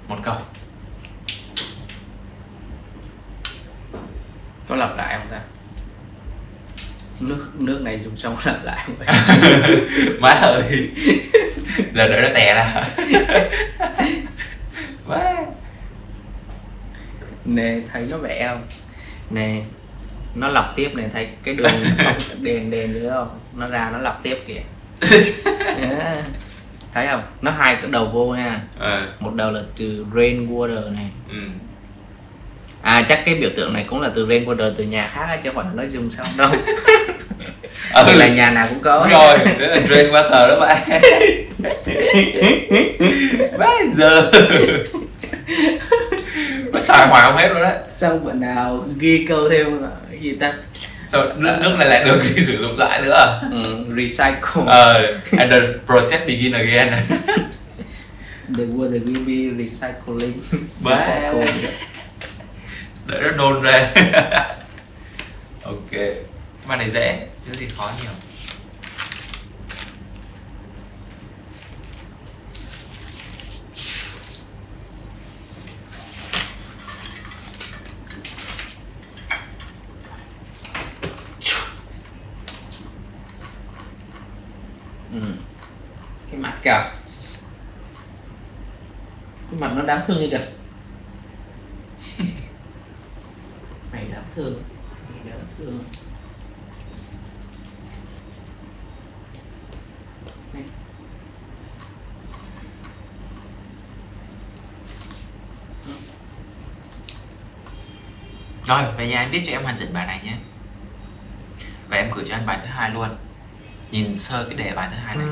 Một câu.
Có lặp lại không ta? Nước này dùng xong lặp lại không vậy?
Má ơi. Giờ đợi nó tè ra. Má.
Nè thấy nó vẽ không? Nè nó lọc tiếp này, thấy cái đường đèn nữa không? Nó ra nó lọc tiếp kìa. Thấy không? Nó hai cái đầu vô nha. Một đầu là từ rain water này. Chắc cái biểu tượng này cũng là từ rain water từ nhà khác chứ không phải là nó dùng xong đâu. Thì là nhà nào cũng có.
Đúng rồi, đó là rain water đó bạn. Bây giờ nó xài hoài không hết luôn đấy.
Xong bữa nào ghi câu thêm cái gì ta?
Sao nước này lại được sử dụng lại nữa?
Recycle.
And the process begin again.
The water will be recycling.
Recycle. Để nó nôn ra. Ok. Bài này dễ, chứ gì khó nhiều.
Cái mặt kìa, cái mặt nó đáng thương như kìa. Mày đáng thương, mày đáng thương.
Rồi, về nhà anh viết cho em hoàn chỉnh bài này nhé. Và em gửi cho anh bài thứ hai luôn. Nhìn sơ cái đề bài thứ hai này.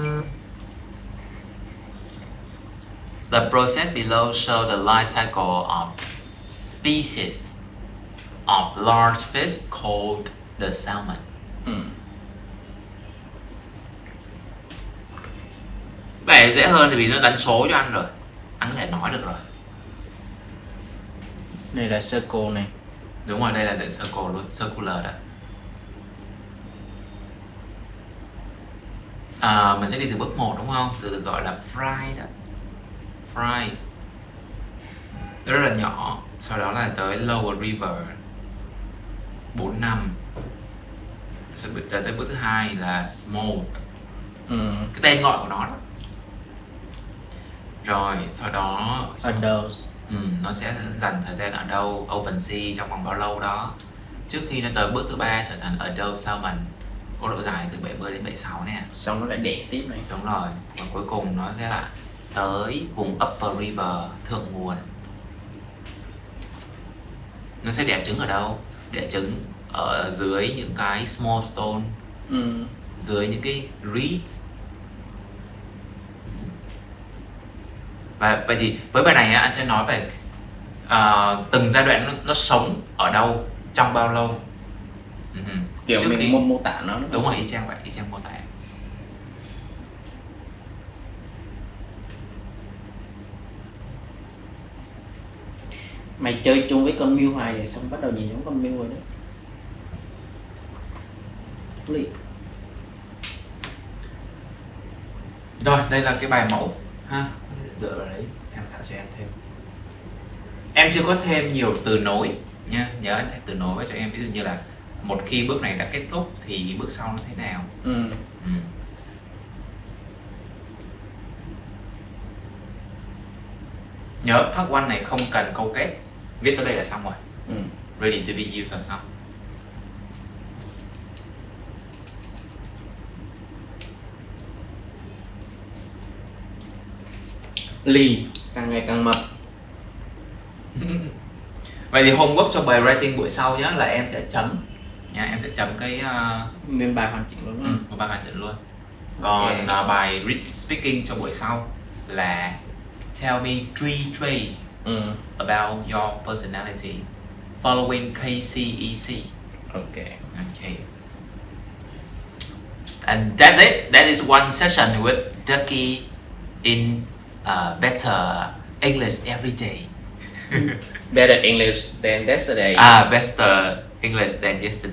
The process below show the life cycle of species of large fish called the salmon. Bài này dễ hơn thì vì nó đánh số cho anh rồi. Anh có thể nói được rồi.
Đây là circle này.
Đúng rồi, đây là dạng circle luôn, circular đó. Mình sẽ đi từ bước 1 đúng không? Từ được gọi là fry đó. Fry. Nó rất là nhỏ. Sau đó là tới lower river 4 năm. Sẽ tới bước thứ hai là small. Cái tên gọi của nó đó. Rồi sau đó
Adults.
nó sẽ dành thời gian ở đâu, open sea trong vòng bao lâu đó, trước khi nó tới bước thứ ba trở thành adult salmon, có độ dài từ 70 đến 76 nè.
Xong nó lại đẻ tiếp này.
Đúng rồi, và cuối cùng nó sẽ là tới vùng upper river, thượng nguồn. Nó sẽ đẻ trứng ở đâu? Đẻ trứng ở dưới những cái small stone, dưới những cái reeds. Và vậy thì với bài này anh sẽ nói về từng giai đoạn nó sống ở đâu, trong bao lâu.
Kiểu mình mô tả nó.
Đúng rồi, y chang vậy, y chang mô tả.
Mày chơi chung với con Miu hoài rồi xong bắt đầu nhìn giống con Miu rồi đó.
Rồi, đây là cái bài mẫu ha. Dựa vào đấy, tham khảo cho em thêm. Em Em chưa có thêm nhiều từ nối nha, nhớ anh thêm từ nối với cho em, ví dụ như là một khi bước này đã kết thúc thì bước sau nó thế nào. Nhớ part 1 này không cần câu kết, viết tới đây là xong rồi. Ready to be used là xong.
Lì càng ngày càng mập.
Vậy thì homework cho bài writing buổi sau nhé, là em sẽ chấm nha, em sẽ chấm cái
Nguyên bài hoàn chỉnh luôn.
một bài hoàn chỉnh luôn. Còn bài speaking cho buổi sau là tell me 3 traits about your personality following KCEC.
Okay.
And that's it. That is one session with Ducky in better English every day.
Better English than yesterday.
Better English than yesterday.